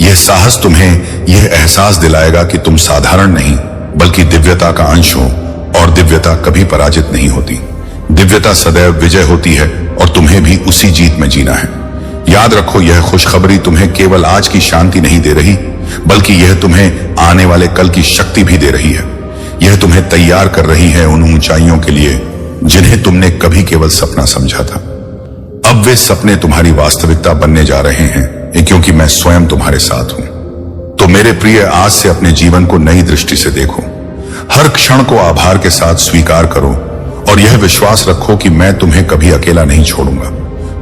[SPEAKER 1] यह साहस तुम्हें यह एहसास दिलाएगा कि तुम साधारण नहीं बल्कि दिव्यता का अंश हो, और दिव्यता कभी पराजित नहीं होती। दिव्यता सदैव विजय होती है, और तुम्हें भी उसी जीत में जीना है। याद रखो, यह खुशखबरी तुम्हें केवल आज की शांति नहीं दे रही, बल्कि यह तुम्हें आने वाले कल की शक्ति भी दे रही है। यह तुम्हें तैयार कर रही है उन ऊंचाइयों के लिए जिन्हें तुमने कभी केवल सपना समझा था। अब वे सपने तुम्हारी वास्तविकता बनने जा रहे हैं, क्योंकि मैं स्वयं तुम्हारे साथ हूं। तो मेरे प्रिय, आज से अपने जीवन को नई दृष्टि से देखो। हर क्षण को आभार के साथ स्वीकार करो और यह विश्वास रखो कि मैं तुम्हें कभी अकेला नहीं छोड़ूंगा।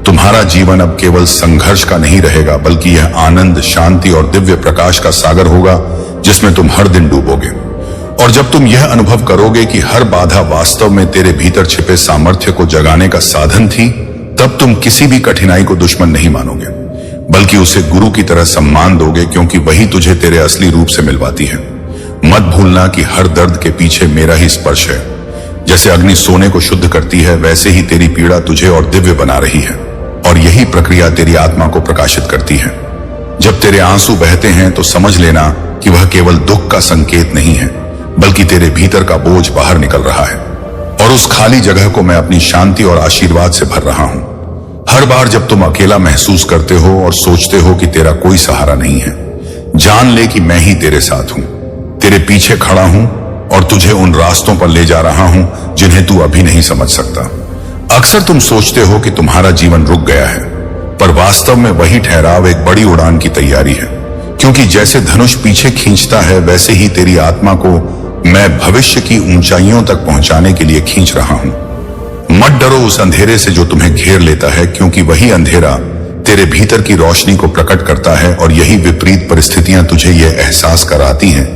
[SPEAKER 1] तुम्हारा जीवन अब केवल संघर्ष का नहीं रहेगा, बल्कि यह आनंद, शांति और दिव्य प्रकाश का सागर होगा जिसमें तुम हर दिन डूबोगे। और जब तुम यह अनुभव करोगे कि हर बाधा वास्तव में तेरे भीतर छिपे सामर्थ्य को जगाने का साधन थी, तब तुम किसी भी कठिनाई को दुश्मन नहीं मानोगे, बल्कि उसे गुरु की तरह सम्मान दोगे, क्योंकि वही तुझे तेरे असली रूप से मिलवाती है। मत भूलना कि हर दर्द के पीछे मेरा ही स्पर्श है। जैसे अग्नि सोने को शुद्ध करती है, वैसे ही तेरी पीड़ा तुझे और दिव्य बना रही है, और यही प्रक्रिया तेरी आत्मा को प्रकाशित करती है। जब तेरे आंसू बहते हैं तो समझ लेना कि वह केवल दुख का संकेत नहीं है, बल्कि तेरे भीतर का बोझ बाहर निकल रहा है, और उस खाली जगह को मैं अपनी शांति और आशीर्वाद से भर रहा हूं। हर बार जब तुम अकेला महसूस करते हो और सोचते हो कि तेरा कोई सहारा नहीं है, जान ले कि मैं ही तेरे साथ हूं, तेरे पीछे खड़ा हूं और तुझे उन रास्तों पर ले जा रहा हूं जिन्हें तू अभी नहीं समझ सकता। अक्सर तुम सोचते हो कि तुम्हारा जीवन रुक गया है, पर वास्तव में वही ठहराव एक बड़ी उड़ान की तैयारी है, क्योंकि जैसे धनुष पीछे खींचता है, वैसे ही तेरी आत्मा को मैं भविष्य की ऊंचाइयों तक पहुंचाने के लिए खींच रहा हूं। मत डरो उस अंधेरे से जो तुम्हें घेर लेता है, क्योंकि वही अंधेरा तेरे भीतर की रोशनी को प्रकट करता है, और यही विपरीत परिस्थितियां तुझे यह एहसास कराती हैं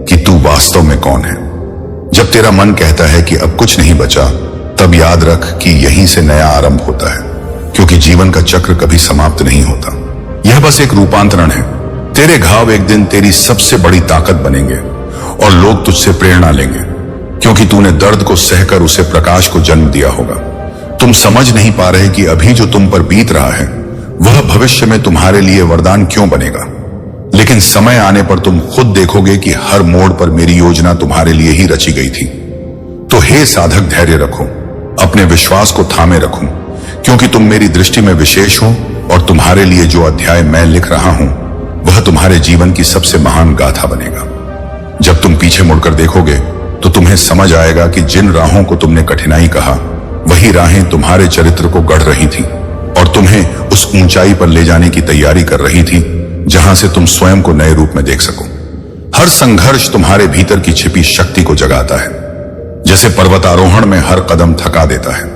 [SPEAKER 1] कि तू वास्तव में कौन है। जब तेरा मन कहता है कि अब कुछ नहीं बचा, तब याद रख कि यहीं से नया आरंभ होता है, क्योंकि जीवन का चक्र कभी समाप्त नहीं होता। यह बस एक रूपांतरण है। तेरे घाव एक दिन तेरी सबसे बड़ी ताकत बनेंगे और लोग तुझसे प्रेरणा लेंगे, क्योंकि तूने दर्द को सहकर उसे प्रकाश को जन्म दिया होगा। तुम समझ नहीं पा रहे कि अभी जो तुम पर बीत रहा है वह भविष्य में तुम्हारे लिए वरदान क्यों बनेगा, लेकिन समय आने पर तुम खुद देखोगे कि हर मोड़ पर मेरी योजना तुम्हारे लिए ही रची गई थी। तो हे साधक, धैर्य रखो, अपने विश्वास को थामे रखो, क्योंकि तुम मेरी दृष्टि में विशेष हो, और तुम्हारे लिए जो अध्याय मैं लिख रहा हूं वह तुम्हारे जीवन की सबसे महान गाथा बनेगा। जब तुम पीछे मुड़कर देखोगे तो तुम्हें समझ आएगा कि जिन राहों को तुमने कठिनाई कहा, वही राहें तुम्हारे चरित्र को गढ़ रही थी और तुम्हें उस ऊंचाई पर ले जाने की तैयारी कर रही थी जहां से तुम स्वयं को नए रूप में देख सको। हर संघर्ष तुम्हारे भीतर की छिपी शक्ति को जगाता है। जैसे पर्वतारोहण में हर कदम थका देता है,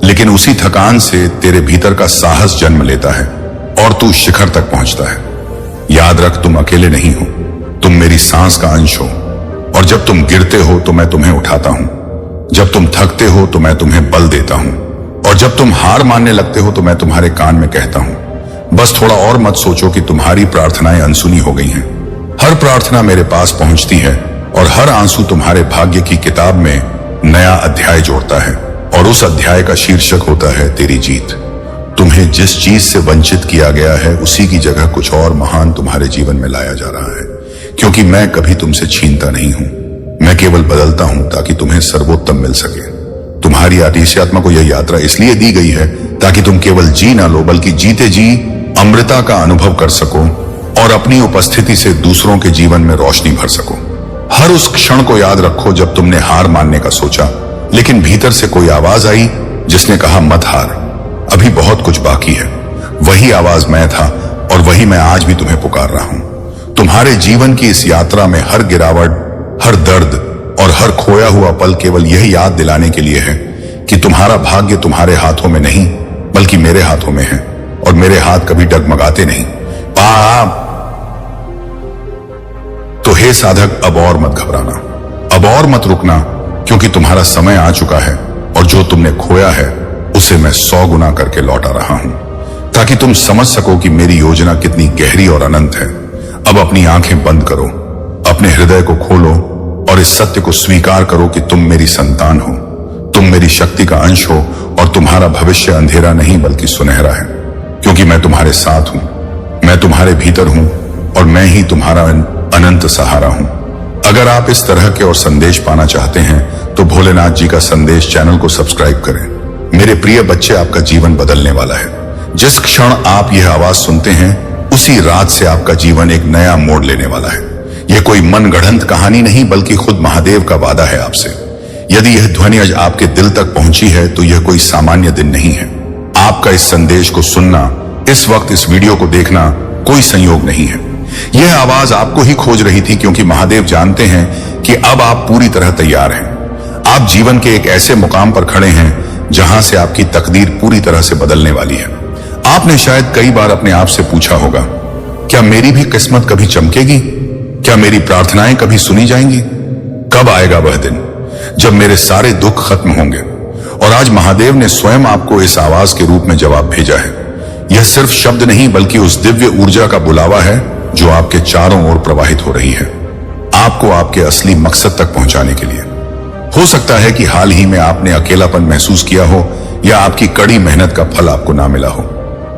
[SPEAKER 1] लेकिन उसी थकान से तेरे भीतर का साहस जन्म लेता है और तू शिखर तक पहुंचता है। याद रख, तुम अकेले नहीं हो, तुम मेरी सांस का अंश हो, और जब तुम गिरते हो तो मैं तुम्हें उठाता हूं, जब तुम थकते हो तो मैं तुम्हें बल देता हूं, और जब तुम हार मानने लगते हो तो मैं तुम्हारे कान में कहता हूं, बस थोड़ा और मत सोचो कि तुम्हारी प्रार्थनाएं अनसुनी हो गई हैं। हर प्रार्थना मेरे पास पहुंचती है और हर आंसू तुम्हारे भाग्य की किताब में नया अध्याय जोड़ता है, और उस अध्याय का शीर्षक होता है तेरी जीत। तुम्हें जिस चीज से वंचित किया गया है उसी की जगह कुछ और महान तुम्हारे जीवन में लाया जा रहा है, क्योंकि मैं कभी तुमसे छीनता नहीं हूं, मैं केवल बदलता हूं ताकि तुम्हें सर्वोत्तम मिल सके। तुम्हारी आतिश आत्मा को यह यात्रा इसलिए दी गई है ताकि तुम केवल जी ना लो, बल्कि जीते जी अमृता का अनुभव कर सको और अपनी उपस्थिति से दूसरों के जीवन में रोशनी भर सको। हर उस क्षण को याद रखो जब तुमने हार मानने का सोचा, लेकिन भीतर से कोई आवाज आई जिसने कहा मत हार, अभी बहुत कुछ बाकी है। वही आवाज मैं था और वही मैं आज भी तुम्हें पुकार रहा हूं। तुम्हारे जीवन की इस यात्रा में हर गिरावट, हर दर्द और हर खोया हुआ पल केवल यह याद दिलाने के लिए है कि तुम्हारा भाग्य तुम्हारे हाथों में नहीं बल्कि मेरे हाथों में है, और मेरे हाथ कभी डगमगाते नहीं। तो हे साधक, अब और मत घबराना, अब और मत रुकना, क्योंकि तुम्हारा समय आ चुका है और जो तुमने खोया है उसे मैं 100 गुना करके लौटा रहा हूं, ताकि तुम समझ सको कि मेरी योजना कितनी गहरी और अनंत है। अब अपनी आंखें बंद करो, अपने हृदय को खोलो और इस सत्य को स्वीकार करो कि तुम मेरी संतान हो, तुम मेरी शक्ति का अंश हो, और तुम्हारा भविष्य अंधेरा नहीं बल्कि सुनहरा है, क्योंकि मैं तुम्हारे साथ हूं, मैं तुम्हारे भीतर हूं, और मैं ही तुम्हारा अनंत सहारा हूं। अगर आप इस तरह के और संदेश पाना चाहते हैं तो भोलेनाथ जी का संदेश चैनल को सब्सक्राइब करें। मेरे प्रिय बच्चे, आपका जीवन बदलने वाला है। जिस क्षण आप यह आवाज सुनते हैं उसी रात से आपका जीवन एक नया मोड़ लेने वाला है। यह कोई मनगढ़ंत कहानी नहीं बल्कि खुद महादेव का वादा है आपसे। यदि यह ध्वनि आज आपके दिल तक पहुंची है तो यह कोई सामान्य दिन नहीं है। आपका इस संदेश को सुनना, इस वक्त इस वीडियो को देखना कोई संयोग नहीं है। यह आवाज आपको ही खोज रही थी, क्योंकि महादेव जानते हैं कि अब आप पूरी तरह तैयार हैं। आप जीवन के एक ऐसे मुकाम पर खड़े हैं जहां से आपकी तकदीर पूरी तरह से बदलने वाली है। आपने शायद कई बार अपने आप से पूछा होगा, क्या मेरी भी किस्मत कभी चमकेगी? क्या मेरी प्रार्थनाएं कभी सुनी जाएंगी? कब आएगा वह दिन जब मेरे सारे दुख खत्म होंगे? और आज महादेव ने स्वयं आपको इस आवाज के रूप में जवाब भेजा है। यह सिर्फ शब्द नहीं बल्कि उस दिव्य ऊर्जा का बुलावा है जो आपके चारों ओर प्रवाहित हो रही है, आपको आपके असली मकसद तक पहुंचाने के लिए। हो सकता है कि हाल ही में आपने अकेलापन महसूस किया हो, या आपकी कड़ी मेहनत का फल आपको ना मिला हो।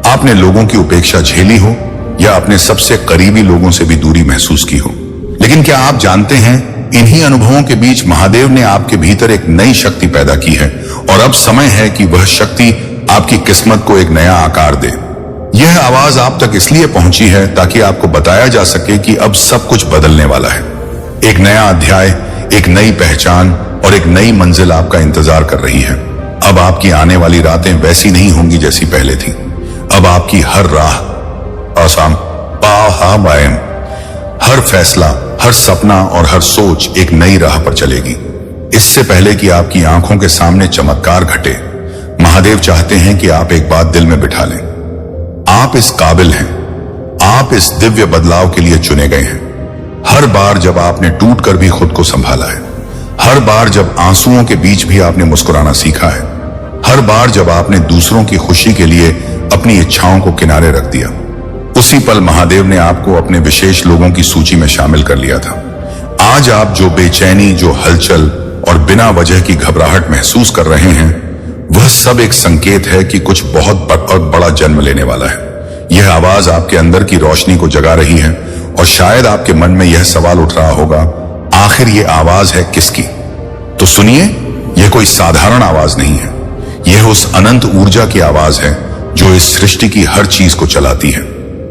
[SPEAKER 1] आपने लोगों की उपेक्षा झेली हो, या अपने सबसे करीबी लोगों से भी दूरी महसूस की हो। लेकिन क्या आप जानते हैं, इन्हीं अनुभवों के बीच महादेव ने आपके भीतर एक नई शक्ति पैदा की है, और अब समय है कि वह शक्ति आपकी किस्मत को एक नया आकार दे। यह आवाज आप तक इसलिए पहुंची है ताकि आपको बताया जा सके कि अब सब कुछ बदलने वाला है। एक नया अध्याय, एक नई पहचान और एक नई मंजिल आपका इंतजार कर रही है। अब आपकी आने वाली रातें वैसी नहीं होंगी जैसी पहले थी। अब आपकी हर राह, आसाम, बायम, हर फैसला, हर सपना और हर सोच एक नई राह पर चलेगी। इससे पहले कि आपकी आंखों के सामने चमत्कार घटे, महादेव चाहते हैं कि आप एक बात दिल में बिठा लें। आप इस काबिल हैं। आप इस दिव्य बदलाव के लिए चुने गए हैं। हर बार जब आपने टूट कर भी खुद को संभाला है, हर बार जब आंसुओं के बीच भी आपने मुस्कुराना सीखा है, हर बार जब आपने दूसरों की खुशी के लिए अपनी इच्छाओं को किनारे रख दिया, उसी पल महादेव ने आपको अपने विशेष लोगों की सूची में शामिल कर लिया था। आज आप जो बेचैनी, जो हलचल और बिना वजह की घबराहट महसूस कर रहे हैं, वह सब एक संकेत है कि कुछ बहुत बड़ा जन्म लेने वाला है। यह आवाज आपके अंदर की रोशनी को जगा रही है, और शायद आपके मन में यह सवाल उठ रहा होगा, आखिर यह आवाज है किसकी? तो सुनिए, यह कोई साधारण आवाज नहीं है। यह उस अनंत ऊर्जा की आवाज है जो इस सृष्टि की हर चीज को चलाती है,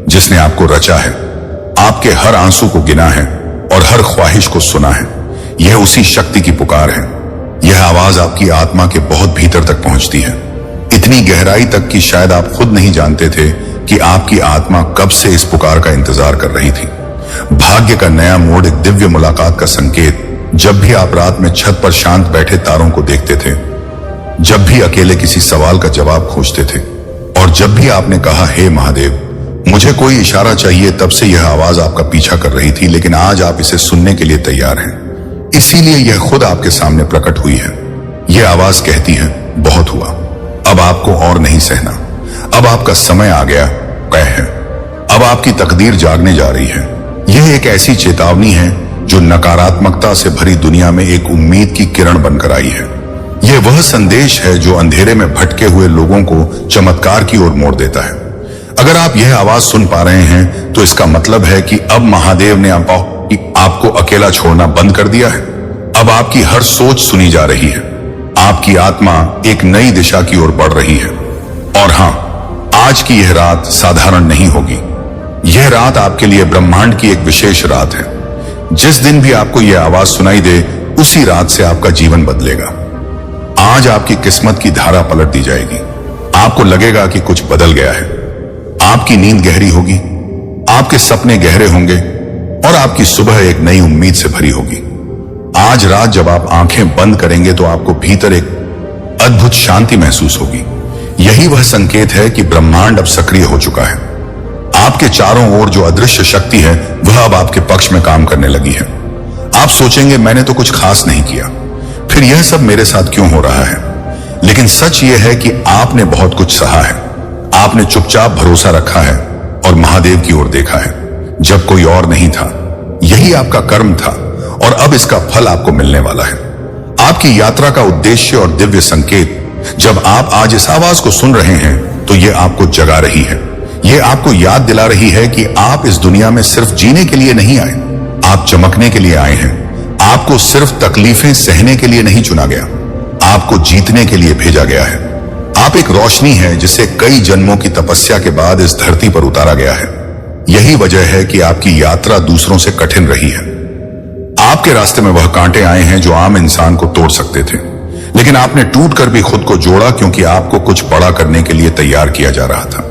[SPEAKER 1] जिसने आपको रचा है, आपके हर आंसू को गिना है और हर ख्वाहिश को सुना है। यह उसी शक्ति की पुकार है। यह आवाज आपकी आत्मा के बहुत भीतर तक पहुंचती है, इतनी गहराई तक कि शायद आप खुद नहीं जानते थे कि आपकी आत्मा कब से इस पुकार का इंतजार कर रही थी। भाग्य का नया मोड़, एक दिव्य मुलाकात का संकेत। जब भी आप रात में छत पर शांत बैठे तारों को देखते थे, जब भी अकेले किसी सवाल का जवाब खोजते थे, और जब भी आपने कहा, हे महादेव, मुझे कोई इशारा चाहिए, तब से यह आवाज आपका पीछा कर रही थी। लेकिन आज आप इसे सुनने के लिए तैयार हैं, इसीलिए यह खुद आपके सामने प्रकट हुई है। यह आवाज कहती है, बहुत हुआ, अब आपको और नहीं सहना। अब आपका समय आ गया है। अब आपकी तकदीर जागने जा रही है। यह एक ऐसी चेतावनी है जो नकारात्मकता से भरी दुनिया में एक उम्मीद की किरण बनकर आई है। यह वह संदेश है जो अंधेरे में भटके हुए लोगों को चमत्कार की ओर मोड़ देता है। अगर आप यह आवाज सुन पा रहे हैं तो इसका मतलब है कि अब महादेव ने आपको अकेला छोड़ना बंद कर दिया है। अब आपकी हर सोच सुनी जा रही है। आपकी आत्मा एक नई दिशा की ओर बढ़ रही है। और हां, आज की यह रात साधारण नहीं होगी। यह रात आपके लिए ब्रह्मांड की एक विशेष रात है। जिस दिन भी आपको यह आवाज सुनाई दे, उसी रात से आपका जीवन बदलेगा। आज आपकी किस्मत की धारा पलट दी जाएगी। आपको लगेगा कि कुछ बदल गया है। आपकी नींद गहरी होगी, आपके सपने गहरे होंगे, और आपकी सुबह एक नई उम्मीद से भरी होगी। आज रात जब आप आंखें बंद करेंगे तो आपको भीतर एक अद्भुत शांति महसूस होगी। यही वह संकेत है कि ब्रह्मांड अब सक्रिय हो चुका है। आपके चारों ओर जो अदृश्य शक्ति है, वह अब आपके पक्ष में काम करने लगी है। आप सोचेंगे, मैंने तो कुछ खास नहीं किया, फिर यह सब मेरे साथ क्यों हो रहा है? लेकिन सच यह है कि आपने बहुत कुछ सहा है। आपने चुपचाप भरोसा रखा है और महादेव की ओर देखा है जब कोई और नहीं था। यही आपका कर्म था, और अब इसका फल आपको मिलने वाला है। आपकी यात्रा का उद्देश्य और दिव्य संकेत, जब आप आज इस आवाज को सुन रहे हैं तो यह आपको जगा रही है। यह आपको याद दिला रही है कि आप इस दुनिया में सिर्फ जीने के लिए नहीं आए, आप चमकने के लिए आए हैं। आपको सिर्फ तकलीफें सहने के लिए नहीं चुना गया, आपको जीतने के लिए भेजा गया है। आप एक रोशनी है जिसे कई जन्मों की तपस्या के बाद इस धरती पर उतारा गया है। यही वजह है कि आपकी यात्रा दूसरों से कठिन रही है। आपके रास्ते में वह कांटे आए हैं जो आम इंसान को तोड़ सकते थे, लेकिन आपने टूटकर भी खुद को जोड़ा, क्योंकि आपको कुछ बड़ा करने के लिए तैयार किया जा रहा था।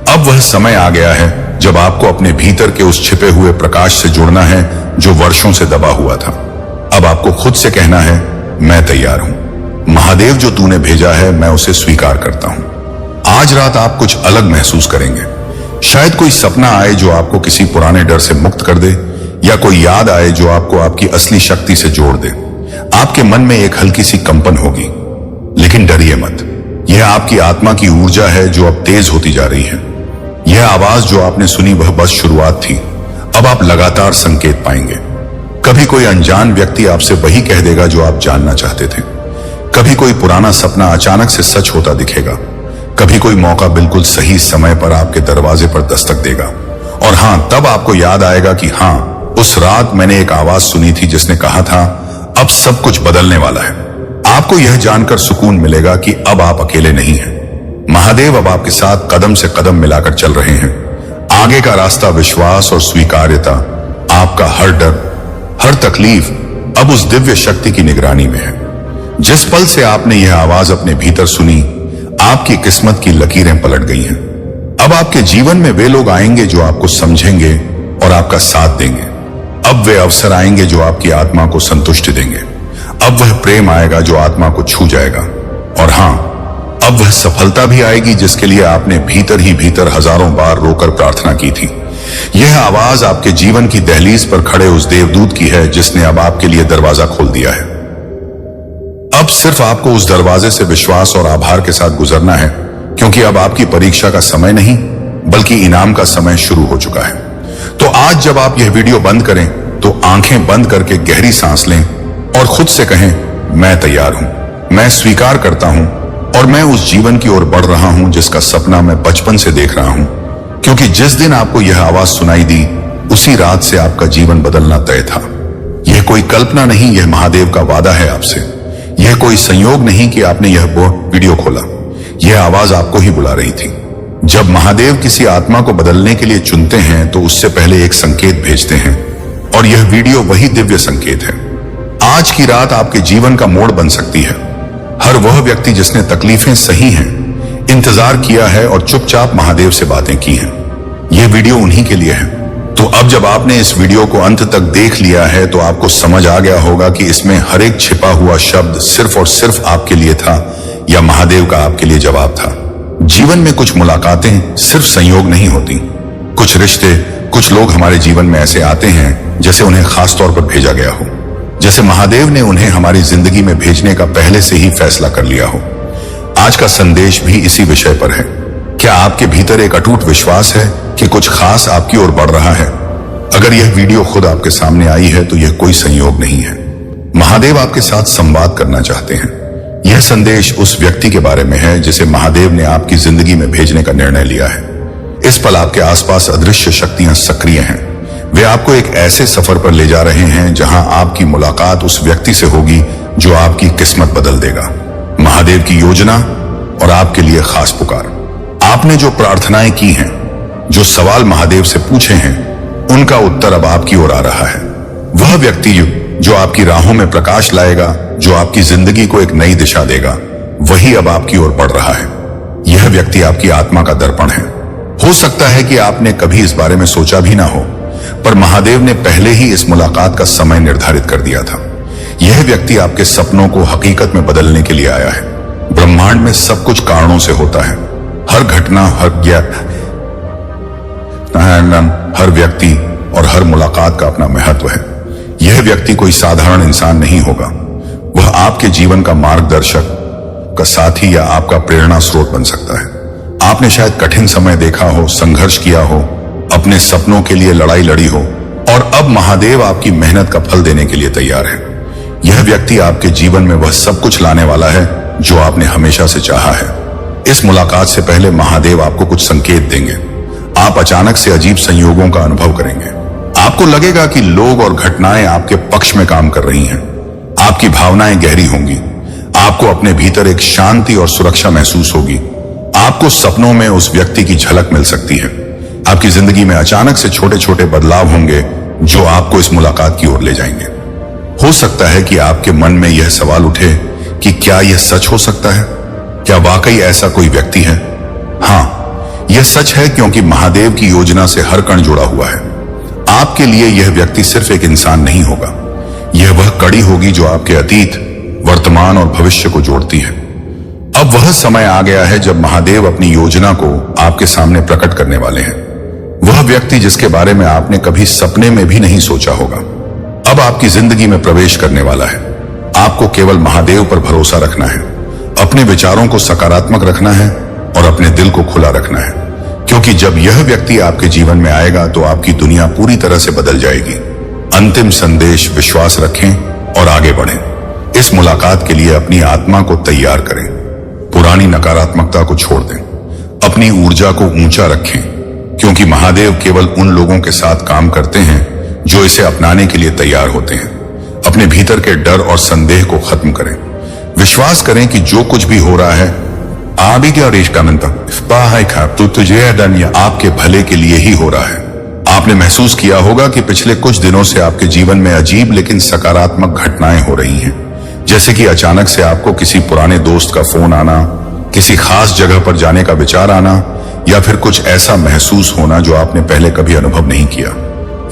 [SPEAKER 1] अब वह समय आ गया है जब आपको अपने भीतर के उस छिपे हुए प्रकाश से जुड़ना है जो वर्षों से दबा हुआ था। अब आपको खुद से कहना है, मैं तैयार हूं। महादेव जो तूने भेजा है, मैं उसे स्वीकार करता हूं। आज रात आप कुछ अलग महसूस करेंगे। शायद कोई सपना आए जो आपको किसी पुराने डर से मुक्त कर दे, या कोई याद आए जो आपको आपकी असली शक्ति से जोड़ दे। आपके मन में एक हल्की सी कंपन होगी, लेकिन डरिए मत। यह आपकी आत्मा की ऊर्जा है जो अब तेज होती जा रही है। यह आवाज जो आपने सुनी वह बस शुरुआत थी। अब आप लगातार संकेत पाएंगे। कभी कोई अनजान व्यक्ति आपसे वही कह देगा जो आप जानना चाहते थे। कभी कोई पुराना सपना अचानक से सच होता दिखेगा। कभी कोई मौका बिल्कुल सही समय पर आपके दरवाजे पर दस्तक देगा। और हां, तब आपको याद आएगा कि हां, उस रात मैंने एक आवाज सुनी थी जिसने कहा था, अब सब कुछ बदलने वाला है। आपको यह जानकर सुकून मिलेगा कि अब आप अकेले नहीं हैं। महादेव अब आपके साथ कदम से कदम मिलाकर चल रहे हैं। आगे का रास्ता विश्वास और स्वीकार्यता, आपका हर डर, हर तकलीफ अब उस दिव्य शक्ति की निगरानी में है। जिस पल से आपने यह आवाज अपने भीतर सुनी, आपकी किस्मत की लकीरें पलट गई हैं। अब आपके जीवन में वे लोग आएंगे जो आपको समझेंगे और आपका साथ देंगे। अब वे अवसर आएंगे जो आपकी आत्मा को संतुष्टि देंगे। अब वह प्रेम आएगा जो आत्मा को छू जाएगा। और हां, अब वह सफलता भी आएगी जिसके लिए आपने भीतर ही भीतर हजारों बार रोकर प्रार्थना की थी। यह आवाज आपके जीवन की दहलीज पर खड़े उस देवदूत की है जिसने अब आपके लिए दरवाजा खोल दिया है। अब सिर्फ आपको उस दरवाजे से विश्वास और आभार के साथ गुजरना है, क्योंकि अब आपकी परीक्षा का समय नहीं बल्कि इनाम का समय शुरू हो चुका है। तो आज जब आप यह वीडियो बंद करें तो आंखें बंद करके गहरी सांस लें और खुद से कहें, मैं तैयार हूं, मैं स्वीकार करता हूं और मैं उस जीवन की ओर बढ़ रहा हूं जिसका सपना मैं बचपन से देख रहा हूं। क्योंकि जिस दिन आपको यह आवाज सुनाई दी, उसी रात से आपका जीवन बदलना तय था। यह कोई कल्पना नहीं, यह महादेव का वादा है आपसे। यह कोई संयोग नहीं कि आपने यह वीडियो खोला। यह आवाज आपको ही बुला रही थी। जब महादेव किसी आत्मा को बदलने के लिए चुनते हैं तो उससे पहले एक संकेत भेजते हैं, और यह वीडियो वही दिव्य संकेत है। आज की रात आपके जीवन का मोड़ बन सकती है। हर वह व्यक्ति जिसने तकलीफें सही हैं, इंतजार किया है और चुपचाप महादेव से बातें की हैं, यह वीडियो उन्हीं के लिए है। तो अब जब आपने इस वीडियो को अंत तक देख लिया है तो आपको समझ आ गया होगा कि इसमें हर एक छिपा हुआ शब्द सिर्फ और सिर्फ आपके लिए था, या महादेव का आपके लिए जवाब था। जीवन में कुछ मुलाकातें सिर्फ संयोग नहीं होती। कुछ रिश्ते, कुछ लोग हमारे जीवन में ऐसे आते हैं जैसे उन्हें खास तौर पर भेजा गया हो, जैसे महादेव ने उन्हें हमारी जिंदगी में भेजने का पहले से ही फैसला कर लिया हो। आज का संदेश भी इसी विषय पर है। क्या आपके भीतर एक अटूट विश्वास है कि कुछ खास आपकी ओर बढ़ रहा है? अगर यह वीडियो खुद आपके सामने आई है तो यह कोई संयोग नहीं है। महादेव आपके साथ संवाद करना चाहते हैं। यह संदेश उस व्यक्ति के बारे में है जिसे महादेव ने आपकी जिंदगी में भेजने का निर्णय लिया है। इस पल आपके आसपास अदृश्य शक्तियां सक्रिय हैं। वे आपको एक ऐसे सफर पर ले जा रहे हैं जहां आपकी मुलाकात उस व्यक्ति से होगी जो आपकी किस्मत बदल देगा। महादेव की योजना और आपके लिए खास पुकार। आपने जो प्रार्थनाएं की हैं, जो सवाल महादेव से पूछे हैं, उनका उत्तर अब आपकी ओर आ रहा है। वह व्यक्ति जो आपकी राहों में प्रकाश लाएगा, जो आपकी जिंदगी को एक नई दिशा देगा, वही अब आपकी ओर बढ़ रहा है। यह व्यक्ति आपकी आत्मा का दर्पण है। हो सकता है कि आपने कभी इस बारे में सोचा भी ना हो, पर महादेव ने पहले ही इस मुलाकात का समय निर्धारित कर दिया था। यह व्यक्ति आपके सपनों को हकीकत में बदलने के लिए आया है। ब्रह्मांड में सब कुछ कारणों से होता है। हर घटना, हर व्यक्ति और हर मुलाकात का अपना महत्व है। यह व्यक्ति कोई साधारण इंसान नहीं होगा। वह आपके जीवन का मार्गदर्शक, का साथी या आपका प्रेरणा स्रोत बन सकता है। आपने शायद कठिन समय देखा हो, संघर्ष किया हो, अपने सपनों के लिए लड़ाई लड़ी हो, और अब महादेव आपकी मेहनत का फल देने के लिए तैयार है। यह व्यक्ति आपके जीवन में वह सब कुछ लाने वाला है जो आपने हमेशा से चाहा है। इस मुलाकात से पहले महादेव आपको कुछ संकेत देंगे। आप अचानक से अजीब संयोगों का अनुभव करेंगे। आपको लगेगा कि लोग और घटनाएं आपके पक्ष में काम कर रही हैं। आपकी भावनाएं गहरी होंगी। आपको अपने भीतर एक शांति और सुरक्षा महसूस होगी। आपको सपनों में उस व्यक्ति की झलक मिल सकती है। आपकी जिंदगी में अचानक से छोटे छोटे बदलाव होंगे जो आपको इस मुलाकात की ओर ले जाएंगे। हो सकता है कि आपके मन में यह सवाल उठे कि क्या यह सच हो सकता है? क्या वाकई ऐसा कोई व्यक्ति है? हाँ, यह सच है, क्योंकि महादेव की योजना से हर कण जुड़ा हुआ है। आपके लिए यह व्यक्ति सिर्फ एक इंसान नहीं होगा, यह वह कड़ी होगी जो आपके अतीत, वर्तमान और भविष्य को जोड़ती है। अब वह समय आ गया है जब महादेव अपनी योजना को आपके सामने प्रकट करने वाले हैं। वह व्यक्ति जिसके बारे में आपने कभी सपने में भी नहीं सोचा होगा, अब आपकी जिंदगी में प्रवेश करने वाला है। आपको केवल महादेव पर भरोसा रखना है, अपने विचारों को सकारात्मक रखना है और अपने दिल को खुला रखना है, क्योंकि जब यह व्यक्ति आपके जीवन में आएगा तो आपकी दुनिया पूरी तरह से बदल जाएगी। अंतिम संदेश: विश्वास रखें और आगे बढ़ें। इस मुलाकात के लिए अपनी आत्मा को तैयार करें, पुरानी नकारात्मकता को छोड़ दें, अपनी ऊर्जा को ऊंचा रखें, क्योंकि महादेव केवल उन लोगों के साथ काम करते हैं जो इसे अपनाने के लिए तैयार होते हैं। अपने भीतर के डर और संदेह को खत्म करें। विश्वास करें कि जो कुछ भी हो रहा है आपके भले के लिए ही हो रहा है। आपने महसूस किया होगा कि पिछले कुछ दिनों से आपके जीवन में अजीब लेकिन सकारात्मक घटनाएं हो रही हैं, जैसे कि अचानक से आपको किसी पुराने दोस्त का फोन आना, किसी खास जगह पर जाने का विचार आना, या फिर कुछ ऐसा महसूस होना जो आपने पहले कभी अनुभव नहीं किया।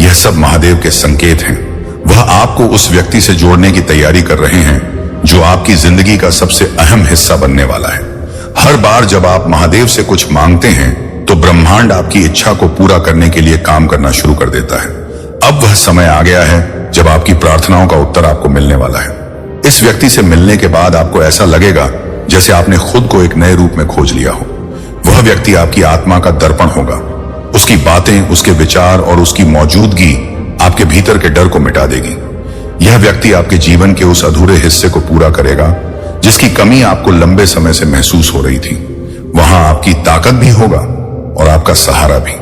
[SPEAKER 1] यह सब महादेव के संकेत हैं। वह आपको उस व्यक्ति से जोड़ने की तैयारी कर रहे हैं जो आपकी जिंदगी का सबसे अहम हिस्सा बनने वाला है। हर बार जब आप महादेव से कुछ मांगते हैं तो ब्रह्मांड आपकी इच्छा को पूरा करने के लिए काम करना शुरू कर देता है। अब वह समय आ गया है जब आपकी प्रार्थनाओं का उत्तर आपको मिलने वाला है। इस व्यक्ति से मिलने के बाद आपको ऐसा लगेगा जैसे आपने खुद को एक नए रूप में खोज लिया हो। वह व्यक्ति आपकी आत्मा का दर्पण होगा। उसकी बातें, उसके विचार और उसकी मौजूदगी आपके भीतर के डर को मिटा देगी। यह व्यक्ति आपके जीवन के उस अधूरे हिस्से को पूरा करेगा जिसकी कमी आपको लंबे समय से महसूस हो रही थी। वहां आपकी ताकत भी होगा और आपका सहारा भी।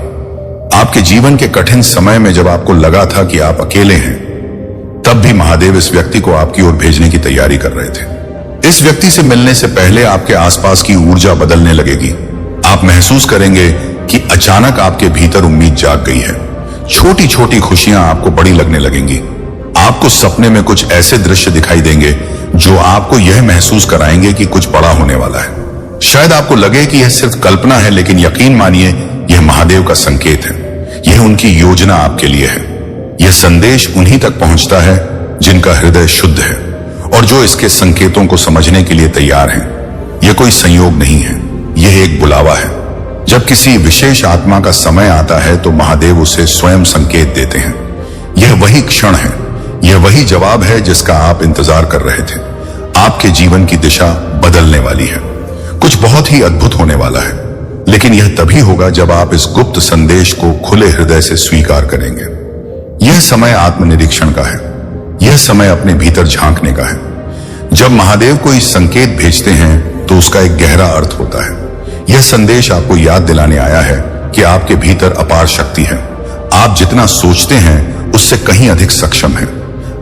[SPEAKER 1] आपके जीवन के कठिन समय में जब आपको लगा था कि आप अकेले हैं, तब भी महादेव इस व्यक्ति को आपकी ओर भेजने की तैयारी कर रहे थे। इस व्यक्ति से मिलने से पहले आपके आसपास की ऊर्जा बदलने लगेगी। आप महसूस करेंगे कि अचानक आपके भीतर उम्मीद जाग गई है। छोटी छोटी खुशियां आपको बड़ी लगने लगेंगी। आपको सपने में कुछ ऐसे दृश्य दिखाई देंगे जो आपको यह महसूस कराएंगे कि कुछ बड़ा होने वाला है। शायद आपको लगे कि यह सिर्फ कल्पना है, लेकिन यकीन मानिए यह महादेव का संकेत है। यह उनकी योजना आपके लिए है। यह संदेश उन्हीं तक पहुंचता है जिनका हृदय शुद्ध है और जो इसके संकेतों को समझने के लिए तैयार हैं। यह कोई संयोग नहीं है, यह एक बुलावा है। जब किसी विशेष आत्मा का समय आता है तो महादेव उसे स्वयं संकेत देते हैं। यह वही क्षण है, यह वही जवाब है जिसका आप इंतजार कर रहे थे। आपके जीवन की दिशा बदलने वाली है। कुछ बहुत ही अद्भुत होने वाला है, लेकिन यह तभी होगा जब आप इस गुप्त संदेश को खुले हृदय से स्वीकार करेंगे। यह समय आत्मनिरीक्षण का है। यह समय अपने भीतर झांकने का है। जब महादेव कोई संकेत भेजते हैं तो उसका एक गहरा अर्थ होता है। यह संदेश आपको याद दिलाने आया है कि आपके भीतर अपार शक्ति है। आप जितना सोचते हैं उससे कहीं अधिक सक्षम हैं।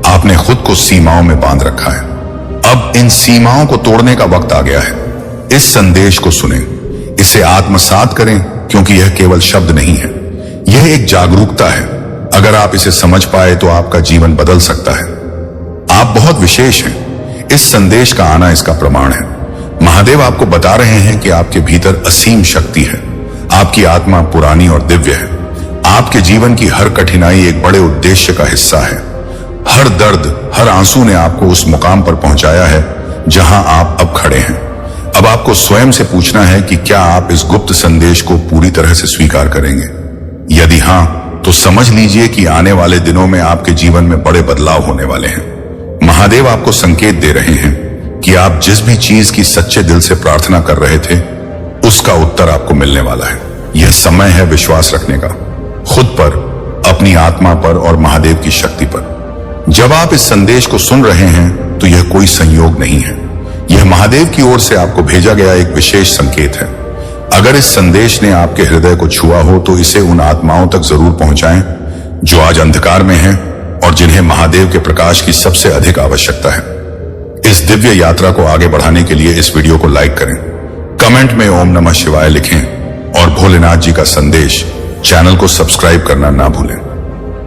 [SPEAKER 1] आपने खुद को सीमाओं में बांध रखा है। अब इन सीमाओं को तोड़ने का वक्त आ गया है। इस संदेश को सुनें, इसे आत्मसात करें, क्योंकि यह केवल शब्द नहीं है, यह एक जागरूकता है। अगर आप इसे समझ पाए तो आपका जीवन बदल सकता है। आप बहुत विशेष हैं। इस संदेश का आना इसका प्रमाण है। महादेव आपको बता रहे हैं कि आपके भीतर असीम शक्ति है। आपकी आत्मा पुरानी और दिव्य है। आपके जीवन की हर कठिनाई एक बड़े उद्देश्य का हिस्सा है। हर दर्द, हर आंसू ने आपको उस मुकाम पर पहुंचाया है जहां आप अब खड़े हैं। अब आपको स्वयं से पूछना है कि क्या आप इस गुप्त संदेश को पूरी तरह से स्वीकार करेंगे। यदि हां, तो समझ लीजिए कि आने वाले दिनों में आपके जीवन में बड़े बदलाव होने वाले हैं। महादेव आपको संकेत दे रहे हैं कि आप जिस भी चीज की सच्चे दिल से प्रार्थना कर रहे थे, उसका उत्तर आपको मिलने वाला है। यह समय है विश्वास रखने का, खुद पर, अपनी आत्मा पर और महादेव की शक्ति पर। जब आप इस संदेश को सुन रहे हैं तो यह कोई संयोग नहीं है। यह महादेव की ओर से आपको भेजा गया एक विशेष संकेत है। अगर इस संदेश ने आपके हृदय को छुआ हो तो इसे उन आत्माओं तक जरूर पहुंचाएं जो आज अंधकार में हैं और जिन्हें महादेव के प्रकाश की सबसे अधिक आवश्यकता है। इस दिव्य यात्रा को आगे बढ़ाने के लिए इस वीडियो को लाइक करें, कमेंट में ओम नमः शिवाय लिखें और भोलेनाथ जी का संदेश चैनल को सब्सक्राइब करना ना भूलें।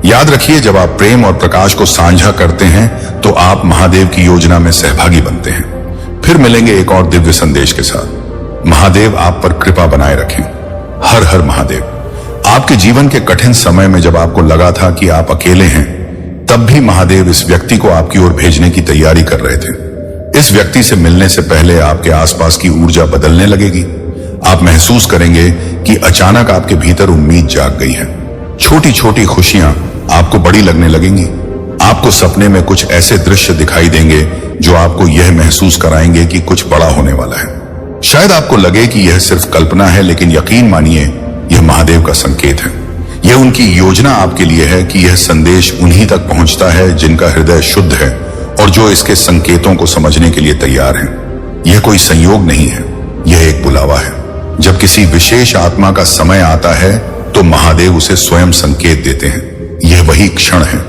[SPEAKER 1] याद रखिए, जब आप प्रेम और प्रकाश को साझा करते हैं तो आप महादेव की योजना में सहभागी बनते हैं। फिर मिलेंगे एक और दिव्य संदेश के साथ। महादेव आप पर कृपा बनाए रखें। हर हर महादेव। आपके जीवन के कठिन समय में जब आपको लगा था कि आप अकेले हैं, तब भी महादेव इस व्यक्ति को आपकी ओर भेजने की तैयारी कर रहे थे। इस व्यक्ति से मिलने से पहले आपके आसपास की ऊर्जा बदलने लगेगी। आप महसूस करेंगे कि अचानक आपके भीतर उम्मीद जाग गई है। छोटी छोटी खुशियां आपको बड़ी लगने लगेंगी। आपको सपने में कुछ ऐसे दृश्य दिखाई देंगे जो आपको यह महसूस कराएंगे कि कुछ बड़ा होने वाला है। शायद आपको लगे कि यह सिर्फ कल्पना है, लेकिन यकीन मानिए, यह महादेव का संकेत है। यह उनकी योजना आपके लिए है कि यह संदेश उन्हीं तक पहुंचता है जिनका हृदय शुद्ध है और जो इसके संकेतों को समझने के लिए तैयार हैं। यह कोई संयोग नहीं है, यह एक बुलावा है। जब किसी विशेष आत्मा का समय आता है तो महादेव उसे स्वयं संकेत देते हैं। यह वही क्षण है,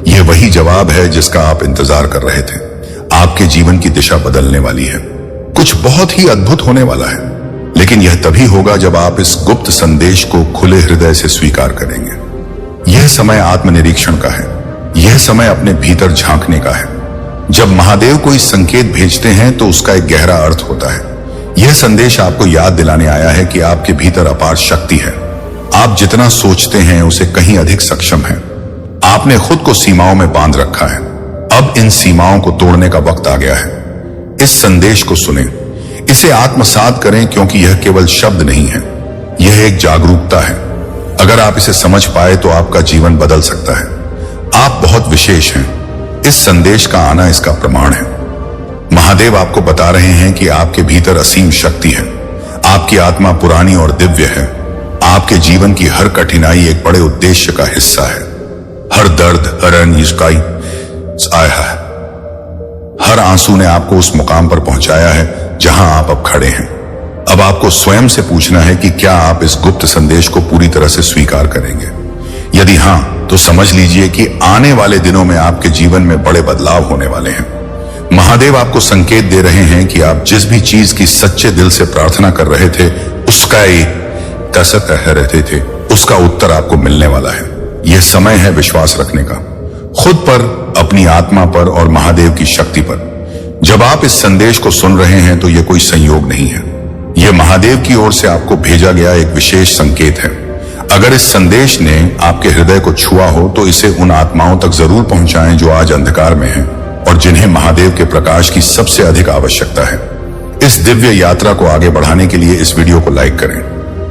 [SPEAKER 1] यह वही जवाब है जिसका आप इंतजार कर रहे थे। आपके जीवन की दिशा बदलने वाली है। कुछ बहुत ही अद्भुत होने वाला है, लेकिन यह तभी होगा जब आप इस गुप्त संदेश को खुले हृदय से स्वीकार करेंगे। यह समय आत्मनिरीक्षण का है। यह समय अपने भीतर झांकने का है। जब महादेव कोई संकेत भेजते हैं तो उसका एक गहरा अर्थ होता है। यह संदेश आपको याद दिलाने आया है कि आपके भीतर अपार शक्ति है। आप जितना सोचते हैं उसे कहीं अधिक सक्षम हैं। आपने खुद को सीमाओं में बांध रखा है। अब इन सीमाओं को तोड़ने का वक्त आ गया है। इस संदेश को सुने, इसे आत्मसात करें, क्योंकि यह केवल शब्द नहीं है, यह एक जागरूकता है। अगर आप इसे समझ पाए तो आपका जीवन बदल सकता है। आप बहुत विशेष हैं। इस संदेश का आना इसका प्रमाण है। महादेव आपको बता रहे हैं कि आपके भीतर असीम शक्ति है। आपकी आत्मा पुरानी और दिव्य है। आपके जीवन की हर कठिनाई एक बड़े उद्देश्य का हिस्सा है। हर दर्द, हर अनिश्चितता, हर आंसू ने आपको उस मुकाम पर पहुंचाया है जहां आप अब खड़े हैं। अब आपको स्वयं से पूछना है कि क्या आप इस गुप्त संदेश को पूरी तरह से स्वीकार करेंगे। यदि हां, तो समझ लीजिए कि आने वाले दिनों में आपके जीवन में बड़े बदलाव होने वाले हैं। महादेव आपको संकेत दे रहे हैं कि आप जिस भी चीज की सच्चे दिल से प्रार्थना कर रहे थे, उसका उसका उत्तर आपको मिलने वाला है। यह समय है विश्वास रखने का, खुद पर, अपनी आत्मा पर और महादेव की शक्ति पर। जब आप इस संदेश को सुन रहे हैं तो यह कोई संयोग नहीं है, यह महादेव की ओर से आपको भेजा गया एक विशेष संकेत है। अगर इस संदेश ने आपके हृदय को छुआ हो तो इसे उन आत्माओं तक जरूर पहुंचाएं जो आज अंधकार में हैं और जिन्हें महादेव के प्रकाश की सबसे अधिक आवश्यकता है। इस दिव्य यात्रा को आगे बढ़ाने के लिए इस वीडियो को लाइक करें,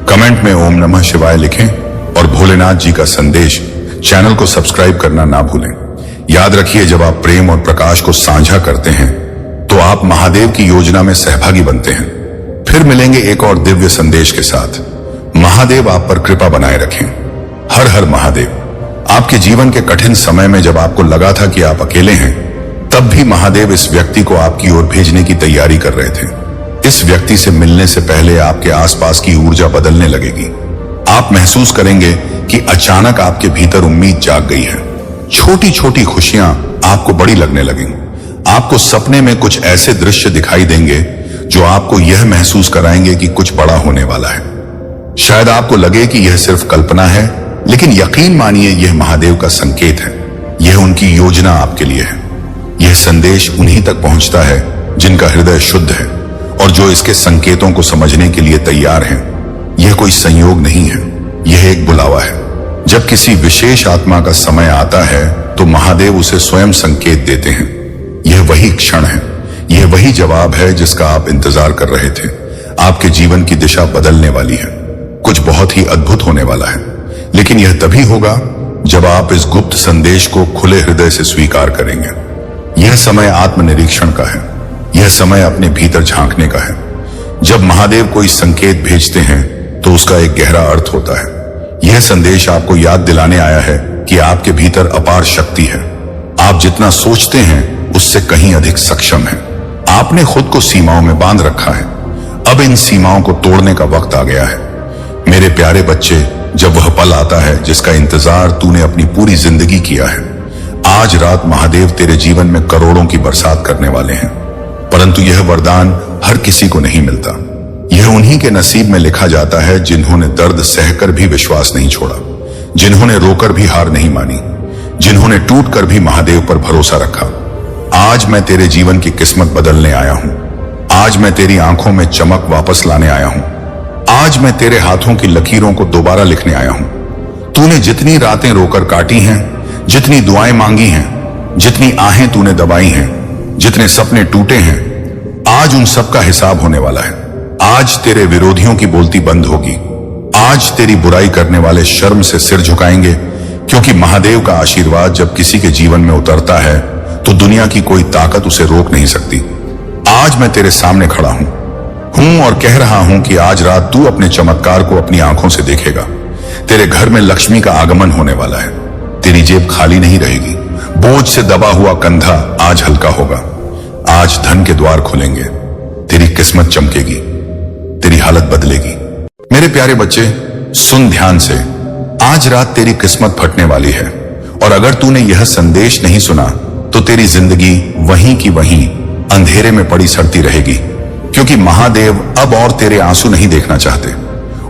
[SPEAKER 1] कमेंट में ओम नमः शिवाय लिखें और भोलेनाथ जी का संदेश चैनल को सब्सक्राइब करना ना भूलें। याद रखिए, जब आप प्रेम और प्रकाश को साझा करते हैं तो आप महादेव की योजना में सहभागी बनते हैं। फिर मिलेंगे एक और दिव्य संदेश के साथ। महादेव आप पर कृपा बनाए रखें। हर हर महादेव। आपके जीवन के कठिन समय में जब आपको लगा था कि आप अकेले हैं, तब भी महादेव इस व्यक्ति को आपकी ओर भेजने की तैयारी कर रहे थे। इस व्यक्ति से मिलने से पहले आपके आसपास की ऊर्जा बदलने लगेगी। आप महसूस करेंगे कि अचानक आपके भीतर उम्मीद जाग गई है। छोटी छोटी खुशियां आपको बड़ी लगने लगेंगी। आपको सपने में कुछ ऐसे दृश्य दिखाई देंगे जो आपको यह महसूस कराएंगे कि कुछ बड़ा होने वाला है। शायद आपको लगे कि यह सिर्फ कल्पना है, लेकिन यकीन मानिए, यह महादेव का संकेत है। यह उनकी योजना आपके लिए है। यह संदेश उन्हीं तक पहुंचता है जिनका हृदय शुद्ध है और जो इसके संकेतों को समझने के लिए तैयार हैं। यह कोई संयोग नहीं है, यह एक बुलावा है। जब किसी विशेष आत्मा का समय आता है तो महादेव उसे स्वयं संकेत देते हैं। यह वही क्षण है, यह वही जवाब है जिसका आप इंतजार कर रहे थे। आपके जीवन की दिशा बदलने वाली है। कुछ बहुत ही अद्भुत होने वाला है, लेकिन यह तभी होगा जब आप इस गुप्त संदेश को खुले हृदय से स्वीकार करेंगे। यह समय आत्मनिरीक्षण का है। यह समय अपने भीतर झांकने का है। जब महादेव कोई संकेत भेजते हैं तो उसका एक गहरा अर्थ होता है। यह संदेश आपको याद दिलाने आया है कि आपके भीतर अपार शक्ति है। आप जितना सोचते हैं उससे कहीं अधिक सक्षम हैं। आपने खुद को सीमाओं में बांध रखा है। अब इन सीमाओं को तोड़ने का वक्त आ गया है। मेरे प्यारे बच्चे, जब वह पल आता है जिसका इंतजार तूने अपनी पूरी जिंदगी किया है, आज रात महादेव तेरे जीवन में करोड़ों की बरसात करने वाले हैं। परंतु यह वरदान हर किसी को नहीं मिलता। यह उन्हीं के नसीब में लिखा जाता है जिन्होंने दर्द सहकर भी विश्वास नहीं छोड़ा, जिन्होंने रोकर भी हार नहीं मानी, जिन्होंने टूटकर भी महादेव पर भरोसा रखा। आज मैं तेरे जीवन की किस्मत बदलने आया हूं। आज मैं तेरी आंखों में चमक वापस लाने आया हूं। आज मैं तेरे हाथों की लकीरों को दोबारा लिखने आया हूं। तूने जितनी रातें रोकर काटी हैं, जितनी दुआएं मांगी हैं, जितनी आहें तूने दबाई हैं, जितने सपने टूटे हैं, आज उन सब का हिसाब होने वाला है। आज तेरे विरोधियों की बोलती बंद होगी। आज तेरी बुराई करने वाले शर्म से सिर झुकाएंगे, क्योंकि महादेव का आशीर्वाद जब किसी के जीवन में उतरता है तो दुनिया की कोई ताकत उसे रोक नहीं सकती। आज मैं तेरे सामने खड़ा हूं और कह रहा हूं कि आज रात तू अपने चमत्कार को अपनी आंखों से देखेगा। तेरे घर में लक्ष्मी का आगमन होने वाला है। तेरी जेब खाली नहीं रहेगी। बोझ से दबा हुआ कंधा आज हल्का होगा। आज धन के द्वार खुलेंगे। तेरी किस्मत चमकेगी। तेरी हालत बदलेगी। मेरे प्यारे बच्चे, सुन ध्यान से। आज रात तेरी किस्मत फटने वाली है, और अगर तूने यह संदेश नहीं सुना तो तेरी जिंदगी वहीं की वहीं अंधेरे में पड़ी सड़ती रहेगी, क्योंकि महादेव अब और तेरे आंसू नहीं देखना चाहते।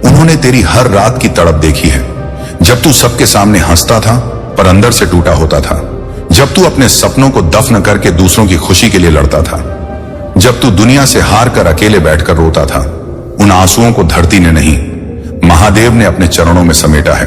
[SPEAKER 1] उन्होंने तेरी हर रात की तड़प देखी है, जब तू सबके सामने हंसता था पर अंदर से टूटा होता था, जब तू अपने सपनों को दफन करके दूसरों की खुशी के लिए लड़ता था, जब तू दुनिया से हार कर अकेले बैठकर रोता था। उन आंसुओं को धरती ने नहीं, महादेव ने अपने चरणों में समेटा है।